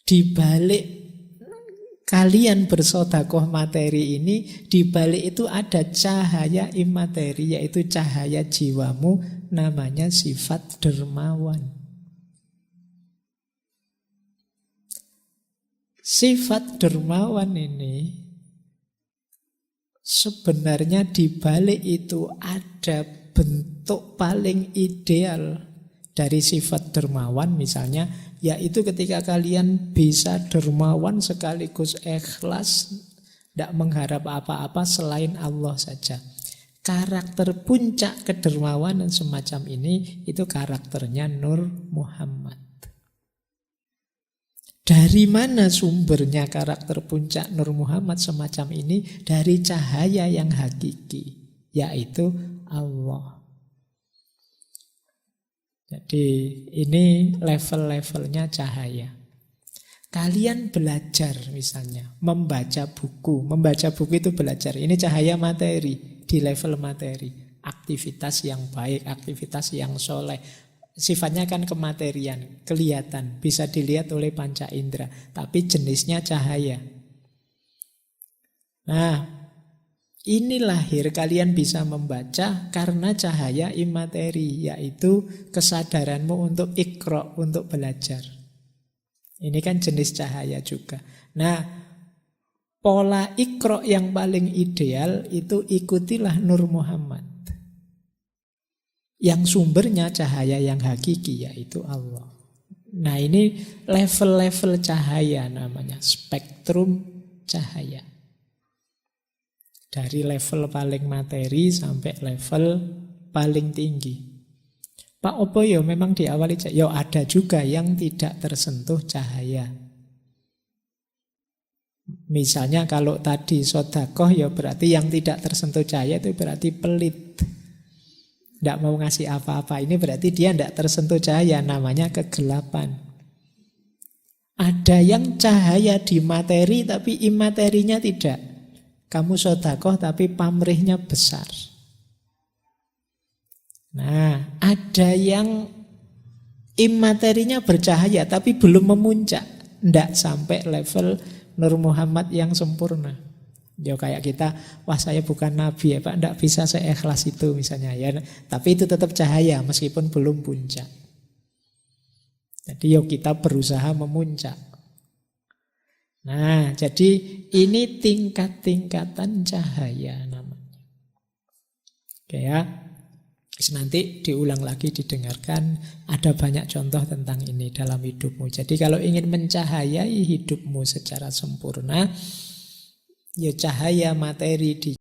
Di balik kalian bersedekah materi ini, di balik itu ada cahaya imateri, yaitu cahaya jiwamu, namanya sifat dermawan. Sifat dermawan ini sebenarnya di balik itu ada bentuk paling ideal dari sifat dermawan, misalnya yaitu ketika kalian bisa dermawan sekaligus ikhlas, tidak mengharap apa-apa selain Allah saja. Karakter puncak kedermawanan semacam ini, itu karakternya Nur Muhammad. Dari mana sumbernya karakter puncak Nur Muhammad semacam ini? Dari cahaya yang hakiki, yaitu Allah. Jadi ini level-levelnya cahaya. Kalian belajar misalnya, membaca buku. Membaca buku itu belajar. Ini cahaya materi, di level materi. Aktivitas yang baik, aktivitas yang soleh. Sifatnya kan kematerian, kelihatan. Bisa dilihat oleh panca indera. Tapi jenisnya cahaya. Nah, ini lahir kalian bisa membaca karena cahaya imateri, yaitu kesadaranmu untuk iqra, untuk belajar. Ini kan jenis cahaya juga. Nah, pola iqra yang paling ideal itu ikutilah Nur Muhammad. Yang sumbernya cahaya yang hakiki, yaitu Allah. Nah, ini level-level cahaya namanya, spektrum cahaya. Dari level paling materi sampai level paling tinggi. Pak opo ya memang diawali cahaya. Ya ada juga yang tidak tersentuh cahaya. Misalnya kalau tadi sedekah ya berarti yang tidak tersentuh cahaya itu berarti pelit. Tidak mau ngasih apa-apa. Ini berarti dia tidak tersentuh cahaya, namanya kegelapan. Ada yang cahaya di materi tapi imaterinya tidak. Kamu sedekah tapi pamrihnya besar. Nah, ada yang imaterinya bercahaya tapi belum memuncak. Tidak sampai level Nur Muhammad yang sempurna. Ya kayak kita, wah saya bukan nabi ya Pak, tidak bisa seikhlas itu misalnya ya. Tapi itu tetap cahaya meskipun belum puncak. Jadi yuk kita berusaha memuncak. Nah, jadi ini tingkat-tingkatan cahaya namanya. Oke ya. Nanti diulang lagi, didengarkan. Ada banyak contoh tentang ini dalam hidupmu. Jadi kalau ingin mencahayai hidupmu secara sempurna, ya cahaya materi di